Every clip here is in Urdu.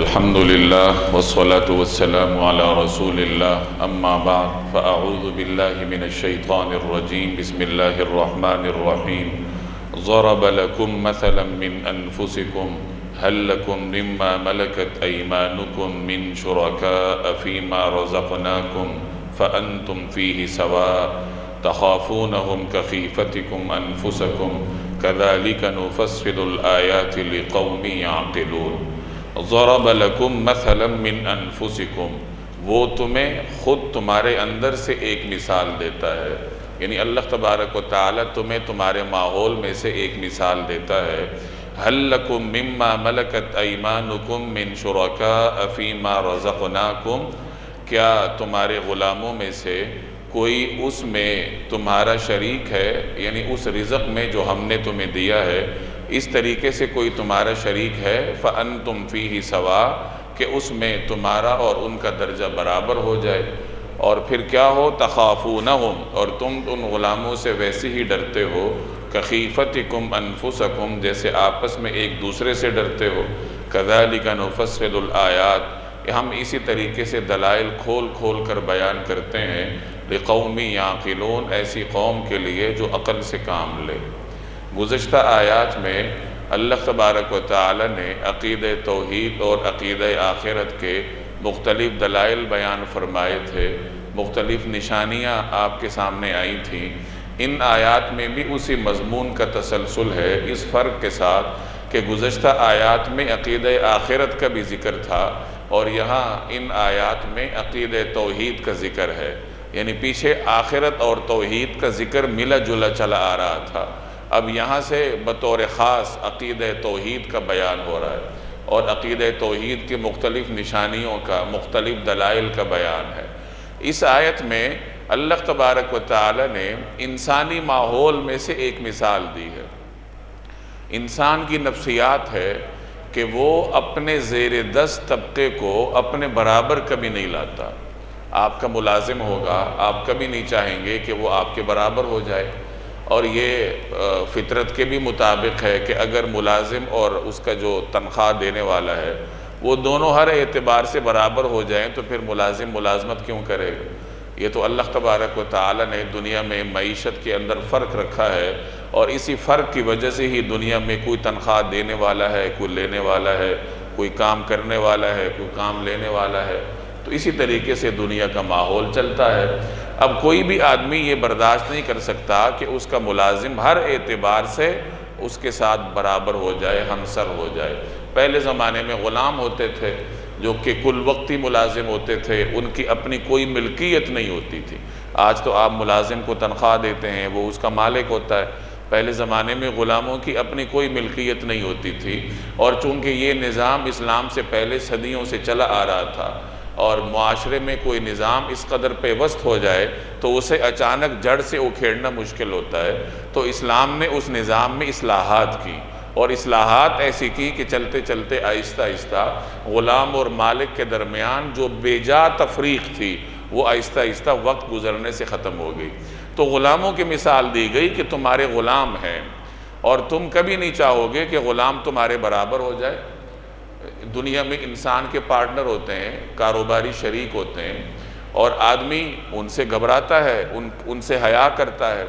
الحمد لله والصلاة والسلام على رسول الله أما بعد فأعوذ بالله من الشيطان الرجيم بسم الله الرحمن الرحيم ضرب لكم مثلا من أنفسكم هل لكم مما ملكت أيمانكم من شركاء فيما رزقناكم فأنتم فيه سواء تخافونهم كخيفتكم أنفسكم كذلك نفصل الآيات لقوم يعقلون ضرب لکم مثلا من انفسکم، وہ تمہیں خود تمہارے اندر سے ایک مثال دیتا ہے، یعنی اللہ تبارک و تعالی تمہیں تمہارے ماحول میں سے ایک مثال دیتا ہے۔ هل لکم مما ملکت ایمانکم من شرکاء فیما رزقناکم، کیا تمہارے غلاموں میں سے کوئی اس میں تمہارا شریک ہے، یعنی اس رزق میں جو ہم نے تمہیں دیا ہے اس طریقے سے کوئی تمہارا شریک ہے، فَأَنْتُمْ فِيهِ سَوَاء، کہ اس میں تمہارا اور ان کا درجہ برابر ہو جائے، اور پھر کیا ہو تَخَافُونَهُمْ، اور تم ان غلاموں سے ویسے ہی ڈرتے ہو، كَخِيفَتِكُمْ أَنفُسَكُمْ، جیسے آپس میں ایک دوسرے سے ڈرتے ہو، كَذَلِكَ نُفَصِّلُ الْآيَاتِ، ہم اسی طریقے سے دلائل کھول کھول کر بیان کرتے ہیں، لِقَوْمِ يَعْقِلُونَ، ایسی قوم کے لیے جو عقل سے کام لے۔ گزشتہ آیات میں اللہ تبارک و تعالی نے عقیدہ توحید اور عقیدہ آخرت کے مختلف دلائل بیان فرمائے تھے، مختلف نشانیاں آپ کے سامنے آئی تھیں۔ ان آیات میں بھی اسی مضمون کا تسلسل ہے، اس فرق کے ساتھ کہ گزشتہ آیات میں عقیدہ آخرت کا بھی ذکر تھا اور یہاں ان آیات میں عقیدہ توحید کا ذکر ہے، یعنی پیچھے آخرت اور توحید کا ذکر ملا جلا چلا آ رہا تھا، اب یہاں سے بطور خاص عقیدہ توحید کا بیان ہو رہا ہے اور عقیدہ توحید کی مختلف نشانیوں کا، مختلف دلائل کا بیان ہے۔ اس آیت میں اللہ تبارک و تعالی نے انسانی ماحول میں سے ایک مثال دی ہے۔ انسان کی نفسیات ہے کہ وہ اپنے زیر دست طبقے کو اپنے برابر کبھی نہیں لاتا۔ آپ کا ملازم ہوگا، آپ کبھی نہیں چاہیں گے کہ وہ آپ کے برابر ہو جائے، اور یہ فطرت کے بھی مطابق ہے کہ اگر ملازم اور اس کا جو تنخواہ دینے والا ہے وہ دونوں ہر اعتبار سے برابر ہو جائیں تو پھر ملازم ملازمت کیوں کرے گا؟ یہ تو اللہ تبارک و تعالی نے دنیا میں معیشت کے اندر فرق رکھا ہے، اور اسی فرق کی وجہ سے ہی دنیا میں کوئی تنخواہ دینے والا ہے، کوئی لینے والا ہے، کوئی کام کرنے والا ہے، کوئی کام لینے والا ہے، تو اسی طریقے سے دنیا کا ماحول چلتا ہے۔ اب کوئی بھی آدمی یہ برداشت نہیں کر سکتا کہ اس کا ملازم ہر اعتبار سے اس کے ساتھ برابر ہو جائے، ہمسر ہو جائے۔ پہلے زمانے میں غلام ہوتے تھے جو کہ کل وقتی ملازم ہوتے تھے، ان کی اپنی کوئی ملکیت نہیں ہوتی تھی۔ آج تو آپ ملازم کو تنخواہ دیتے ہیں، وہ اس کا مالک ہوتا ہے۔ پہلے زمانے میں غلاموں کی اپنی کوئی ملکیت نہیں ہوتی تھی، اور چونکہ یہ نظام اسلام سے پہلے صدیوں سے چلا آ رہا تھا، اور معاشرے میں کوئی نظام اس قدر پیوست ہو جائے تو اسے اچانک جڑ سے اکھیڑنا مشکل ہوتا ہے، تو اسلام نے اس نظام میں اصلاحات کی، اور اصلاحات ایسی کی کہ چلتے چلتے آہستہ آہستہ غلام اور مالک کے درمیان جو بے جا تفریق تھی وہ آہستہ آہستہ وقت گزرنے سے ختم ہو گئی۔ تو غلاموں کی مثال دی گئی کہ تمہارے غلام ہیں اور تم کبھی نہیں چاہو گے کہ غلام تمہارے برابر ہو جائے۔ دنیا میں انسان کے پارٹنر ہوتے ہیں، کاروباری شریک ہوتے ہیں، اور آدمی ان سے گھبراتا ہے، ان سے حیا کرتا ہے،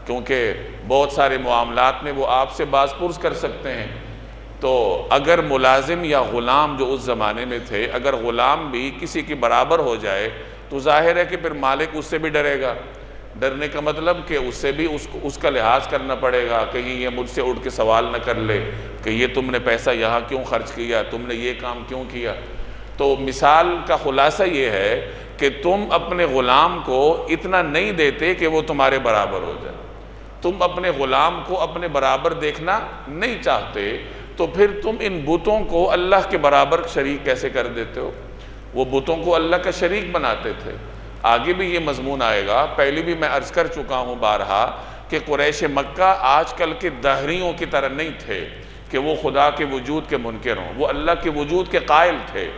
کیونکہ بہت سارے معاملات میں وہ آپ سے باز پرس کر سکتے ہیں۔ تو اگر ملازم یا غلام جو اس زمانے میں تھے، اگر غلام بھی کسی کی برابر ہو جائے تو ظاہر ہے کہ پھر مالک اس سے بھی ڈرے گا۔ ڈرنے کا مطلب کہ اس سے بھی اس کا لحاظ کرنا پڑے گا، کہیں یہ مجھ سے اٹھ کے سوال نہ کر لے کہ یہ تم نے پیسہ یہاں کیوں خرچ کیا، تم نے یہ کام کیوں کیا۔ تو مثال کا خلاصہ یہ ہے کہ تم اپنے غلام کو اتنا نہیں دیتے کہ وہ تمہارے برابر ہو جائے، تم اپنے غلام کو اپنے برابر دیکھنا نہیں چاہتے، تو پھر تم ان بتوں کو اللہ کے برابر شریک کیسے کر دیتے ہو؟ وہ بتوں کو اللہ کا شریک بناتے تھے۔ آگے بھی یہ مضمون آئے گا، پہلے بھی میں عرض کر چکا ہوں بارہا کہ قریش مکہ آج کل کے دہریوں کی طرح نہیں تھے کہ وہ خدا کے وجود کے منکر ہوں، وہ اللہ کے وجود کے قائل تھے،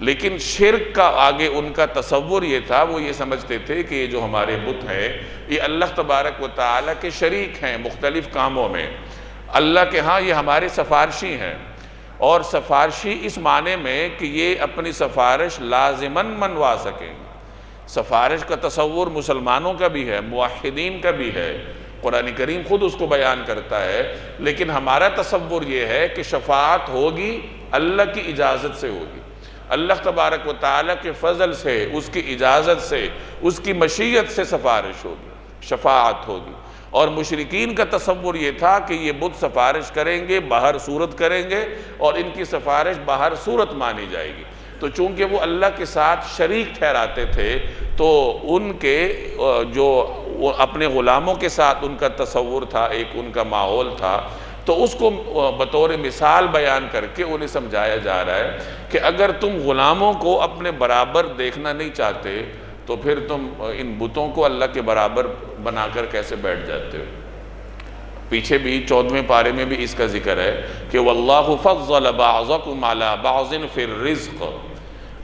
لیکن شرک کا آگے ان کا تصور یہ تھا، وہ یہ سمجھتے تھے کہ یہ جو ہمارے بت ہیں یہ اللہ تبارک و تعالیٰ کے شریک ہیں مختلف کاموں میں، اللہ کے ہاں یہ ہمارے سفارشی ہیں، اور سفارشی اس معنی میں کہ یہ اپنی سفارش لازماً منوا سکیں گے۔ سفارش کا تصور مسلمانوں کا بھی ہے، موحدین کا بھی ہے، قرآن کریم خود اس کو بیان کرتا ہے، لیکن ہمارا تصور یہ ہے کہ شفاعت ہوگی اللہ کی اجازت سے ہوگی، اللہ تبارک و تعالیٰ کے فضل سے، اس کی اجازت سے، اس کی مشیت سے سفارش ہوگی، شفاعت ہوگی۔ اور مشرکین کا تصور یہ تھا کہ یہ بت سفارش کریں گے، باہر صورت کریں گے، اور ان کی سفارش باہر صورت مانی جائے گی۔ تو چونکہ وہ اللہ کے ساتھ شریک ٹھہراتے تھے تو ان کے جو اپنے غلاموں کے ساتھ ان کا تصور تھا، ایک ان کا ماحول تھا، تو اس کو بطور مثال بیان کر کے انہیں سمجھایا جا رہا ہے کہ اگر تم غلاموں کو اپنے برابر دیکھنا نہیں چاہتے تو پھر تم ان بتوں کو اللہ کے برابر بنا کر کیسے بیٹھ جاتے ہو۔ پیچھے بھی 14ویں پارے میں بھی اس کا ذکر ہے کہ وَاللَّهُ فَضَّلَ بَعْضَكُمْ عَلَى بَعْضٍ فِي الرِّزْقِ،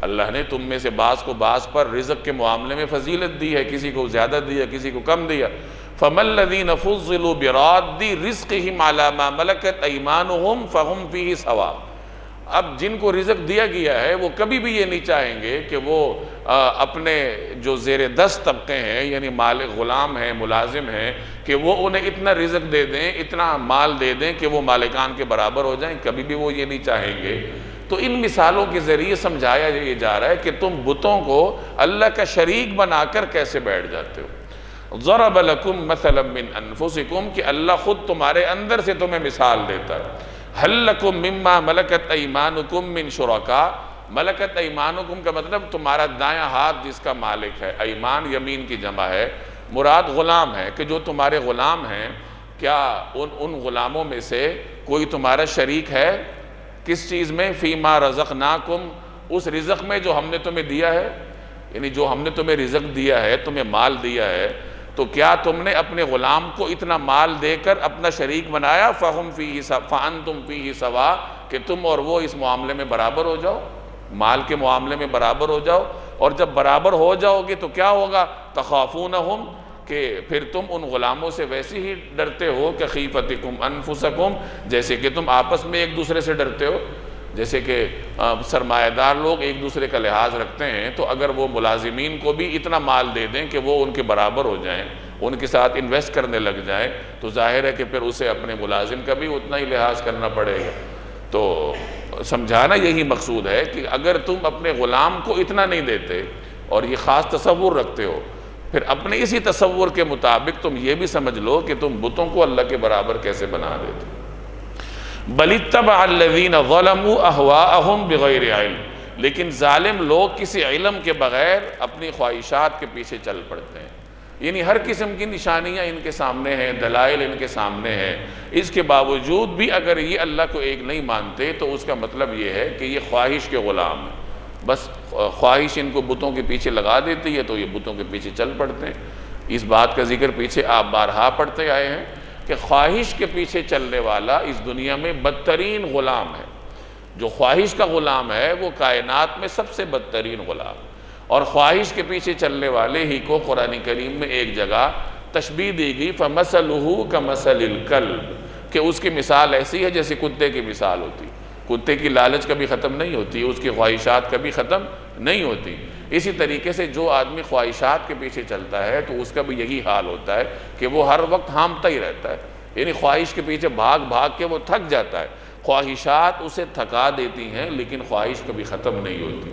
اللہ نے تم میں سے بعض کو بعض پر رزق کے معاملے میں فضیلت دی ہے، کسی کو زیادہ دیا، کسی کو کم دیا۔ فَمَا الَّذِينَ فُضِّلُوا بِرَادِّ رِزْقِهِمْ عَلَى مَا مَلَكَتْ أَيْمَانُهُمْ فَهُمْ فِيهِ سَوَاءٌ، اب جن کو رزق دیا گیا ہے وہ کبھی بھی یہ نہیں چاہیں گے کہ وہ اپنے جو زیر دست طبقے ہیں، یعنی مالک غلام ہیں، ملازم ہیں، کہ وہ انہیں اتنا رزق دے دیں، اتنا مال دے دیں کہ وہ مالکان کے برابر ہو جائیں، کبھی بھی وہ یہ نہیں چاہیں گے۔ تو ان مثالوں کے ذریعے سمجھایا یہ جا رہا ہے کہ تم بتوں کو اللہ کا شریک بنا کر کیسے بیٹھ جاتے ہو۔ ضرب لکم مثلا من انفسکم، کہ اللہ خود تمہارے اندر سے تمہیں مثال دیتا ہے۔ حل لکم مما ملکت ایمانکم من شرکاء، ملکت ایمانکم کا مطلب تمہارا دایاں ہاتھ جس کا مالک ہے، ایمان یمین کی جمع ہے، مراد غلام ہے، کہ جو تمہارے غلام ہیں کیا ان غلاموں میں سے کوئی تمہارا شریک ہے؟ کس چیز میں؟ فیما رزقناکم، اس رزق میں جو ہم نے تمہیں دیا ہے، یعنی جو ہم نے تمہیں رزق دیا ہے، تمہیں مال دیا ہے، تو کیا تم نے اپنے غلام کو اتنا مال دے کر اپنا شریک بنایا؟ فَأَنْتُمْ فِيهِ سَوَاءٌ، کہ تم اور وہ اس معاملے میں برابر ہو جاؤ، مال کے معاملے میں برابر ہو جاؤ۔ اور جب برابر ہو جاؤ گے تو کیا ہوگا؟ تَخَافُونَهُمْ، کہ پھر تم ان غلاموں سے ویسے ہی ڈرتے ہو کہ خیفتکم انفسکم، جیسے کہ تم آپس میں ایک دوسرے سے ڈرتے ہو۔ جیسے کہ سرمایہ دار لوگ ایک دوسرے کا لحاظ رکھتے ہیں، تو اگر وہ ملازمین کو بھی اتنا مال دے دیں کہ وہ ان کے برابر ہو جائیں، ان کے ساتھ انویسٹ کرنے لگ جائیں، تو ظاہر ہے کہ پھر اسے اپنے ملازم کا بھی اتنا ہی لحاظ کرنا پڑے گا۔ تو سمجھانا یہی مقصود ہے کہ اگر تم اپنے غلام کو اتنا نہیں دیتے اور یہ خاص تصور رکھتے ہو، پھر اپنے اسی تصور کے مطابق تم یہ بھی سمجھ لو کہ تم بتوں کو اللہ کے برابر کیسے بنا دیتے۔ بل اتبع الذین ظلموا اہواءہم بغیر علم، لیکن ظالم لوگ کسی علم کے بغیر اپنی خواہشات کے پیچھے چل پڑتے ہیں، یعنی ہر قسم کی نشانیاں ان کے سامنے ہیں، دلائل ان کے سامنے ہیں، اس کے باوجود بھی اگر یہ اللہ کو ایک نہیں مانتے تو اس کا مطلب یہ ہے کہ یہ خواہش کے غلام ہیں، بس خواہش ان کو بتوں کے پیچھے لگا دیتی ہے تو یہ بتوں کے پیچھے چل پڑتے ہیں۔ اس بات کا ذکر پیچھے آپ بارہا پڑھتے آئے ہیں کہ خواہش کے پیچھے چلنے والا اس دنیا میں بدترین غلام ہے۔ جو خواہش کا غلام ہے وہ کائنات میں سب سے بدترین غلام، اور خواہش کے پیچھے چلنے والے ہی کو قرآن کریم میں ایک جگہ تشبیہ دی گئی فَمَثَلُهُ كَمَثَلِ الْكَلْبِ، کہ اس کی مثال ایسی ہے جیسے کتے کی مثال ہوتی۔ کتے کی لالچ کبھی ختم نہیں ہوتی، اس کی خواہشات کبھی ختم نہیں ہوتی۔ اسی طریقے سے جو آدمی خواہشات کے پیچھے چلتا ہے تو اس کا بھی یہی حال ہوتا ہے کہ وہ ہر وقت ہانپتا ہی رہتا ہے، یعنی خواہش کے پیچھے بھاگ بھاگ کے وہ تھک جاتا ہے۔ خواہشات اسے تھکا دیتی ہیں لیکن خواہش کبھی ختم نہیں ہوتی۔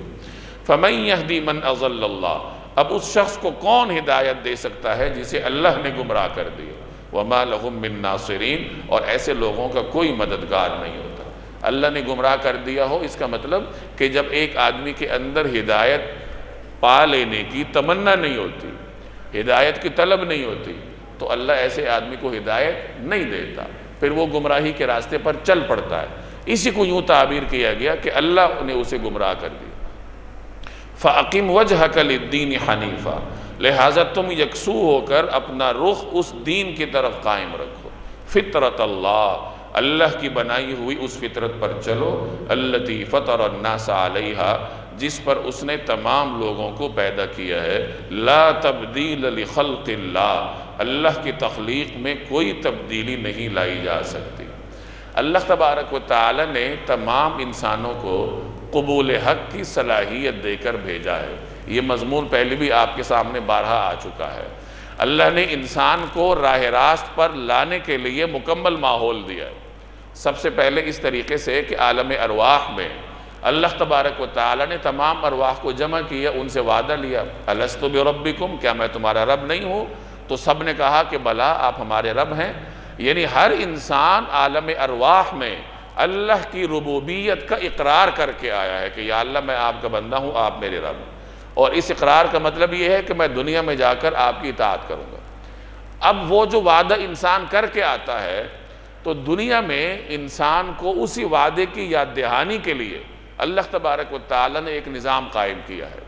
فَمَن يَهْدِي مَنْ أَضَلَّ اللَّهُ، اب اس شخص کو کون ہدایت دے سکتا ہے جسے اللہ نے گمراہ کر دیا؟ وَمَا لَهُم مِّن نَاصِرِينَ، اور ایسے لوگوں کا کوئی مددگار نہیں ہوتا۔ اللہ نے گمراہ کر دیا ہو، اس کا مطلب کہ جب ایک آدمی کے اندر ہدایت پا لینے کی تمنا نہیں ہوتی، ہدایت کی طلب نہیں ہوتی، تو اللہ ایسے آدمی کو ہدایت نہیں دیتا، پھر وہ گمراہی کے راستے پر چل پڑتا ہے۔ اسی کو یوں تعبیر کیا گیا کہ اللہ نے اسے گمراہ کر دیا۔ فَأَقِمْ وَجْهَكَ لِلدِّينِ حَنِيفًا، لہٰذا تم یکسو ہو کر اپنا رخ اس دین کی طرف قائم رکھو۔ فطرت اللہ، اللہ کی بنائی ہوئی اس فطرت پر چلو، التی فطر الناس علیہا، جس پر اس نے تمام لوگوں کو پیدا کیا ہے۔ لا تبدیل لخلق اللہ، اللہ کی تخلیق میں کوئی تبدیلی نہیں لائی جا سکتی۔ اللہ تبارک و تعالی نے تمام انسانوں کو قبول حق کی صلاحیت دے کر بھیجا ہے۔ یہ مضمون پہلے بھی آپ کے سامنے بارہا آ چکا ہے۔ اللہ نے انسان کو راہ راست پر لانے کے لیے مکمل ماحول دیا ہے۔ سب سے پہلے اس طریقے سے کہ عالم ارواح میں اللہ تبارک و تعالی نے تمام ارواح کو جمع کیا، ان سے وعدہ لیا، الستُ بربکم، کیا میں تمہارا رب نہیں ہوں؟ تو سب نے کہا کہ بلا، آپ ہمارے رب ہیں۔ یعنی ہر انسان عالم ارواح میں اللہ کی ربوبیت کا اقرار کر کے آیا ہے کہ یا اللہ میں آپ کا بندہ ہوں، آپ میرے رب ہیں۔ اور اس اقرار کا مطلب یہ ہے کہ میں دنیا میں جا کر آپ کی اطاعت کروں گا۔ اب وہ جو وعدہ انسان کر کے آتا ہے تو دنیا میں انسان کو اسی وعدے کی یاد دہانی کے لیے اللہ تبارک و تعالی نے ایک نظام قائم کیا ہے۔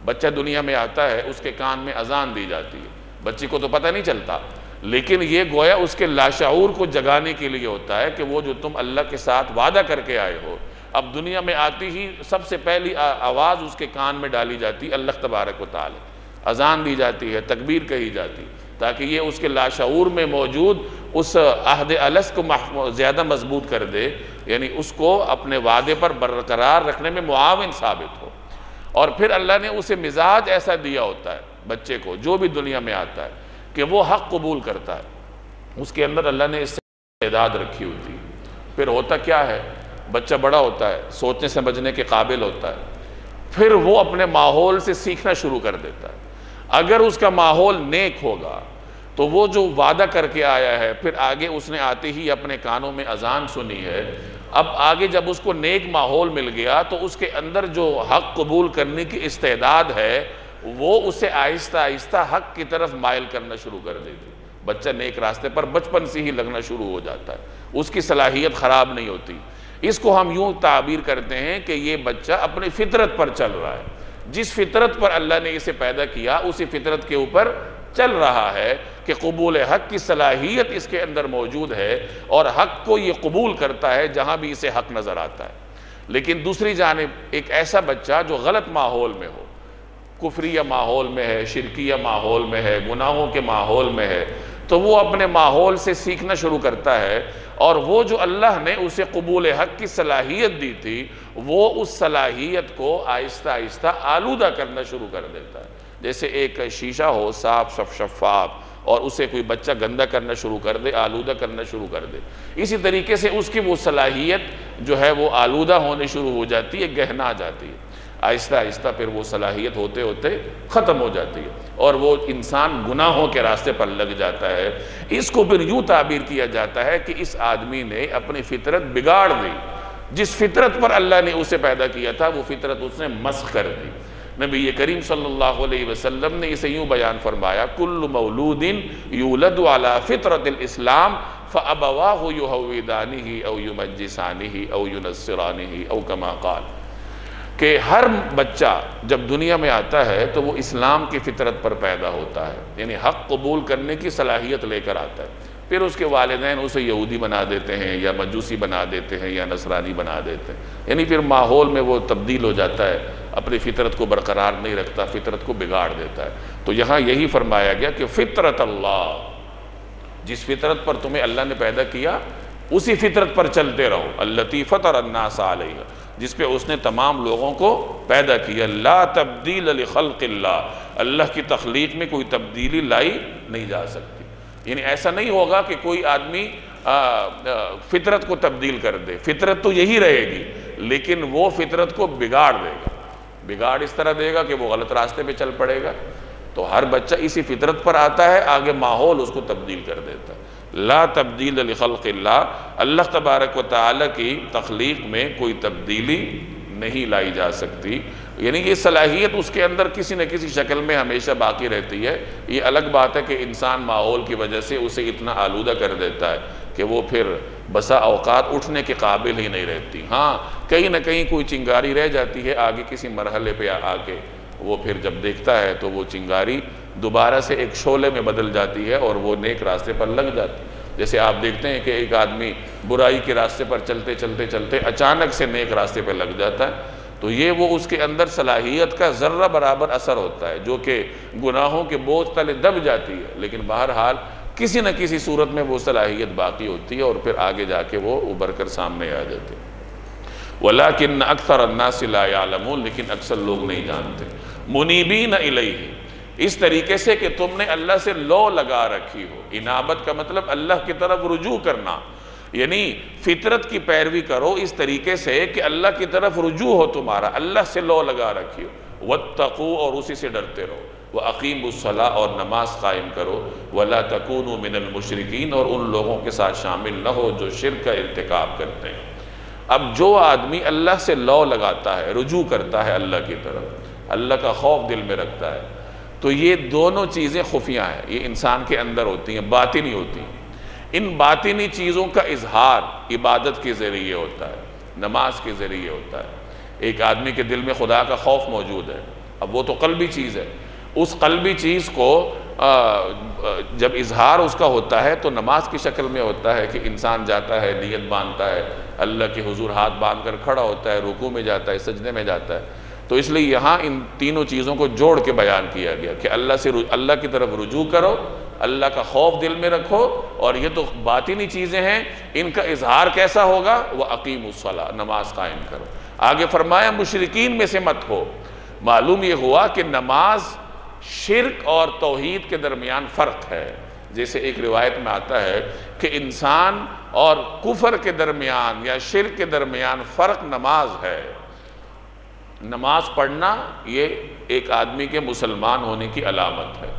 بچہ دنیا میں آتا ہے، اس کے کان میں اذان دی جاتی ہے، بچی کو تو پتہ نہیں چلتا، لیکن یہ گویا اس کے لاشعور کو جگانے کے لیے ہوتا ہے کہ وہ جو تم اللہ کے ساتھ وعدہ کر کے آئے ہو، اب دنیا میں آتی ہی سب سے پہلی آواز اس کے کان میں ڈالی جاتی ہے اللہ تبارک و تعالی، اذان دی جاتی ہے، تکبیر کہی جاتی، تاکہ یہ اس کے لاشعور میں موجود اس عہد الست کو زیادہ مضبوط کر دے، یعنی اس کو اپنے وعدے پر برقرار رکھنے میں معاون ثابت ہو۔ اور پھر اللہ نے اسے مزاج ایسا دیا ہوتا ہے بچے کو جو بھی دنیا میں آتا ہے کہ وہ حق قبول کرتا ہے، اس کے اندر اللہ نے استعداد رکھی ہوتی ہے۔ پھر ہوتا کیا ہے، بچہ بڑا ہوتا ہے، سوچنے سمجھنے کے قابل ہوتا ہے، پھر وہ اپنے ماحول سے سیکھنا شروع کر دیتا ہے۔ اگر اس کا ماحول نیک ہوگا تو وہ جو وعدہ کر کے آیا ہے، پھر آگے اس نے آتے ہی اپنے کانوں میں اذان سنی ہے، اب آگے جب اس کو نیک ماحول مل گیا تو اس کے اندر جو حق قبول کرنے کی استعداد ہے وہ اسے آہستہ آہستہ حق کی طرف مائل کرنا شروع کر دیتی۔ بچہ نیک راستے پر بچپن سے ہی لگنا شروع ہو جاتا ہے، اس کی صلاحیت خراب نہیں ہوتی۔ اس کو ہم یوں تعبیر کرتے ہیں کہ یہ بچہ اپنی فطرت پر چل رہا ہے، جس فطرت پر اللہ نے اسے پیدا کیا اسی فطرت کے اوپر چل رہا ہے کہ قبول حق کی صلاحیت اس کے اندر موجود ہے اور حق کو یہ قبول کرتا ہے جہاں بھی اسے حق نظر آتا ہے۔ لیکن دوسری جانب ایک ایسا بچہ جو غلط ماحول میں ہو، کفریہ ماحول میں ہے، شرکیہ ماحول میں ہے، گناہوں کے ماحول میں ہے، تو وہ اپنے ماحول سے سیکھنا شروع کرتا ہے، اور وہ جو اللہ نے اسے قبول حق کی صلاحیت دی تھی وہ اس صلاحیت کو آہستہ آہستہ آلودہ کرنا شروع کر دیتا ہے۔ جیسے ایک شیشہ ہو صاف شفاف اور اسے کوئی بچہ گندہ کرنا شروع کر دے، آلودہ کرنا شروع کر دے، اسی طریقے سے اس کی وہ صلاحیت جو ہے وہ آلودہ ہونے شروع ہو جاتی ہے، گہنا جاتی ہے، آہستہ آہستہ پھر وہ صلاحیت ہوتے ہوتے ختم ہو جاتی ہے اور وہ انسان گناہوں کے راستے پر لگ جاتا ہے۔ اس کو پھر یوں تعبیر کیا جاتا ہے کہ اس آدمی نے اپنی فطرت بگاڑ دی، جس فطرت پر اللہ نے اسے پیدا کیا تھا وہ فطرت اس نے مسخ کر دی۔ نبی کریم صلی اللہ علیہ وسلم نے اسے یوں بیان فرمایا، کل مولود یولد علی فطرت الاسلام فابواہ یہودانہ او یمجسانہ او ینصرانہ او کما قال، کہ ہر بچہ جب دنیا میں آتا ہے تو وہ اسلام کی فطرت پر پیدا ہوتا ہے، یعنی حق قبول کرنے کی صلاحیت لے کر آتا ہے، پھر اس کے والدین اسے یہودی بنا دیتے ہیں یا مجوسی بنا دیتے ہیں یا نصرانی بنا دیتے ہیں، یعنی پھر ماحول میں وہ تبدیل ہو جاتا ہے، اپنی فطرت کو برقرار نہیں رکھتا، فطرت کو بگاڑ دیتا ہے۔ تو یہاں یہی فرمایا گیا کہ فطرت اللہ، جس فطرت پر تمہیں اللہ نے پیدا کیا اسی فطرت پر چلتے رہو، التی فطر الناس علیہ، جس پہ اس نے تمام لوگوں کو پیدا کیا، لا تبدیل لخلق اللہ، اللہ کی تخلیق میں کوئی تبدیلی لائی نہیں جا سکتی۔ یعنی ایسا نہیں ہوگا کہ کوئی آدمی فطرت کو تبدیل کر دے، فطرت تو یہی رہے گی لیکن وہ فطرت کو بگاڑ دے گا، بگاڑ اس طرح دے گا کہ وہ غلط راستے پہ چل پڑے گا۔ تو ہر بچہ اسی فطرت پر آتا ہے، آگے ماحول اس کو تبدیل کر دیتا ہے۔ لا تبدیل لخلق اللہ، اللہ تبارک و تعالی کی تخلیق میں کوئی تبدیلی نہیں لائی جا سکتی، یعنی یہ صلاحیت اس کے اندر کسی نہ کسی شکل میں ہمیشہ باقی رہتی ہے۔ یہ الگ بات ہے کہ انسان ماحول کی وجہ سے اسے اتنا آلودہ کر دیتا ہے کہ وہ پھر بسا اوقات اٹھنے کے قابل ہی نہیں رہتی۔ ہاں کہیں نہ کہیں کوئی چنگاری رہ جاتی ہے، آگے کسی مرحلے پہ آ کے وہ پھر جب دیکھتا ہے تو وہ چنگاری دوبارہ سے ایک شعلے میں بدل جاتی ہے اور وہ نیک راستے پر لگ جاتی ہے۔ جیسے آپ دیکھتے ہیں کہ ایک آدمی برائی کے راستے پر چلتے چلتے چلتے اچانک سے نیک راستے پہ لگ جاتا ہے، تو یہ وہ اس کے اندر صلاحیت کا ذرہ برابر اثر ہوتا ہے جو کہ گناہوں کے بوجھ تلے دب جاتی ہے، لیکن بہرحال کسی نہ کسی صورت میں وہ صلاحیت باقی ہوتی ہے اور پھر آگے جا کے وہ ابھر کر سامنے آ جاتے ہیں۔ وَلَكِنَّ أَكْثَرَ النَّاسِ لَا يَعْلَمُونَ، لیکن اکثر لوگ نہیں جانتے۔ مُنِيبِينَ إِلَيْهِ، اس طریقے سے کہ تم نے اللہ سے لو لگا رکھی ہو۔ انابت کا مطلب اللہ کی طرف رجوع کرنا، یعنی فطرت کی پیروی کرو اس طریقے سے کہ اللہ کی طرف رجوع ہو تمہارا، اللہ سے لو لگا رکھی ہو۔ وَاتَّقُوا، اور اسی سے ڈرتے رہو۔ وَأَقِيمُوا الصَّلَاةَ، اور نماز قائم کرو۔ وَلَا تَكُونُوا مِنَ الْمُشْرِكِينَ، اور ان لوگوں کے ساتھ شامل نہ ہو جو شرک کا ارتکاب کرتے ہیں۔ اب جو آدمی اللہ سے لو لگاتا ہے، رجوع کرتا ہے اللہ کی طرف، اللہ کا خوف دل میں رکھتا ہے، تو یہ دونوں چیزیں خفیہ ہیں، یہ انسان کے اندر ہوتی ہیں، باطنی ہوتی ہیں۔ ان باطنی چیزوں کا اظہار عبادت کے ذریعے ہوتا ہے، نماز کے ذریعے ہوتا ہے۔ ایک آدمی کے دل میں خدا کا خوف موجود ہے، اب وہ تو قلبی چیز ہے، اس قلبی چیز کو جب اظہار اس کا ہوتا ہے تو نماز کی شکل میں ہوتا ہے کہ انسان جاتا ہے، نیت باندھتا ہے، اللہ کے حضور ہاتھ باندھ کر کھڑا ہوتا ہے، رکوع میں جاتا ہے، سجدے میں جاتا ہے۔ تو اس لیے یہاں ان تینوں چیزوں کو جوڑ کے بیان کیا گیا کہ اللہ کی طرف رجوع کرو، اللہ کا خوف دل میں رکھو، اور یہ تو باطنی چیزیں ہیں، ان کا اظہار کیسا ہوگا؟ وَأَقِيمُوا الصَّلَاةَ، نماز قائم کرو۔ آگے فرمایا مشرکین میں سے مت ہو۔ معلوم یہ ہوا کہ نماز شرک اور توحید کے درمیان فرق ہے۔ جیسے ایک روایت میں آتا ہے کہ انسان اور کفر کے درمیان یا شرک کے درمیان فرق نماز ہے۔ نماز پڑھنا یہ ایک آدمی کے مسلمان ہونے کی علامت ہے۔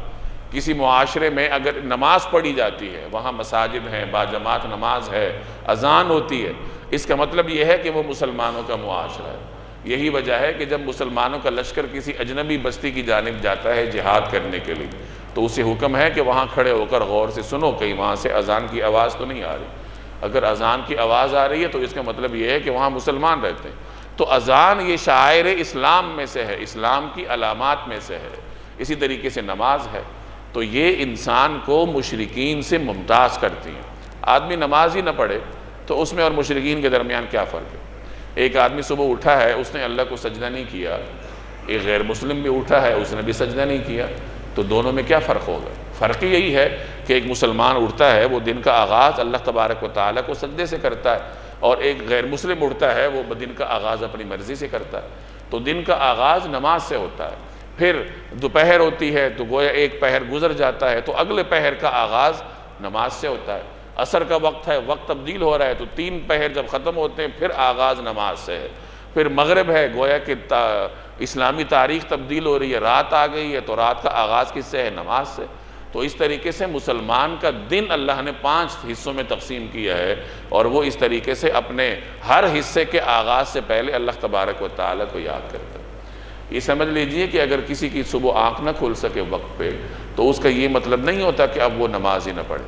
کسی معاشرے میں اگر نماز پڑھی جاتی ہے، وہاں مساجد ہیں، باجماعت نماز ہے، اذان ہوتی ہے، اس کا مطلب یہ ہے کہ وہ مسلمانوں کا معاشرہ ہے۔ یہی وجہ ہے کہ جب مسلمانوں کا لشکر کسی اجنبی بستی کی جانب جاتا ہے جہاد کرنے کے لیے، تو اسے حکم ہے کہ وہاں کھڑے ہو کر غور سے سنو، کہیں وہاں سے اذان کی آواز تو نہیں آ رہی۔ اگر اذان کی آواز آ رہی ہے تو اس کا مطلب یہ ہے کہ وہاں مسلمان رہتے ہیں۔ تو اذان یہ شعائر اسلام میں سے ہے، اسلام کی علامات میں سے ہے، اسی طریقے سے نماز ہے۔ تو یہ انسان کو مشرکین سے ممتاز کرتی ہیں۔ آدمی نماز ہی نہ پڑھے تو اس میں اور مشرکین کے درمیان کیا فرق ہے؟ ایک آدمی صبح اٹھا ہے، اس نے اللہ کو سجدہ نہیں کیا، ایک غیر مسلم بھی اٹھا ہے، اس نے بھی سجدہ نہیں کیا، تو دونوں میں کیا فرق ہوگا؟ فرق یہی ہے کہ ایک مسلمان اٹھتا ہے، وہ دن کا آغاز اللہ تبارک و تعالیٰ کو سجدے سے کرتا ہے، اور ایک غیر مسلم اٹھتا ہے، وہ دن کا آغاز اپنی مرضی سے کرتا ہے۔ تو دن کا آغاز نماز سے ہوتا ہے، پھر دوپہر ہوتی ہے تو گویا ایک پہر گزر جاتا ہے تو اگلے پہر کا آغاز نماز سے ہوتا ہے۔ عصر کا وقت ہے، وقت تبدیل ہو رہا ہے تو 3 پہر جب ختم ہوتے ہیں پھر آغاز نماز سے ہے۔ پھر مغرب ہے، گویا کہ اسلامی تاریخ تبدیل ہو رہی ہے، رات آ گئی ہے تو رات کا آغاز کس سے ہے؟ نماز سے۔ تو اس طریقے سے مسلمان کا دن اللہ نے 5 حصوں میں تقسیم کیا ہے، اور وہ اس طریقے سے اپنے ہر حصے کے آغاز سے پہلے اللہ تبارک و تعالیٰ کو یاد کرتا ہے۔ یہ سمجھ لیجئے کہ اگر کسی کی صبح آنکھ نہ کھل سکے وقت پہ تو اس کا یہ مطلب نہیں ہوتا کہ اب وہ نماز ہی نہ پڑھے،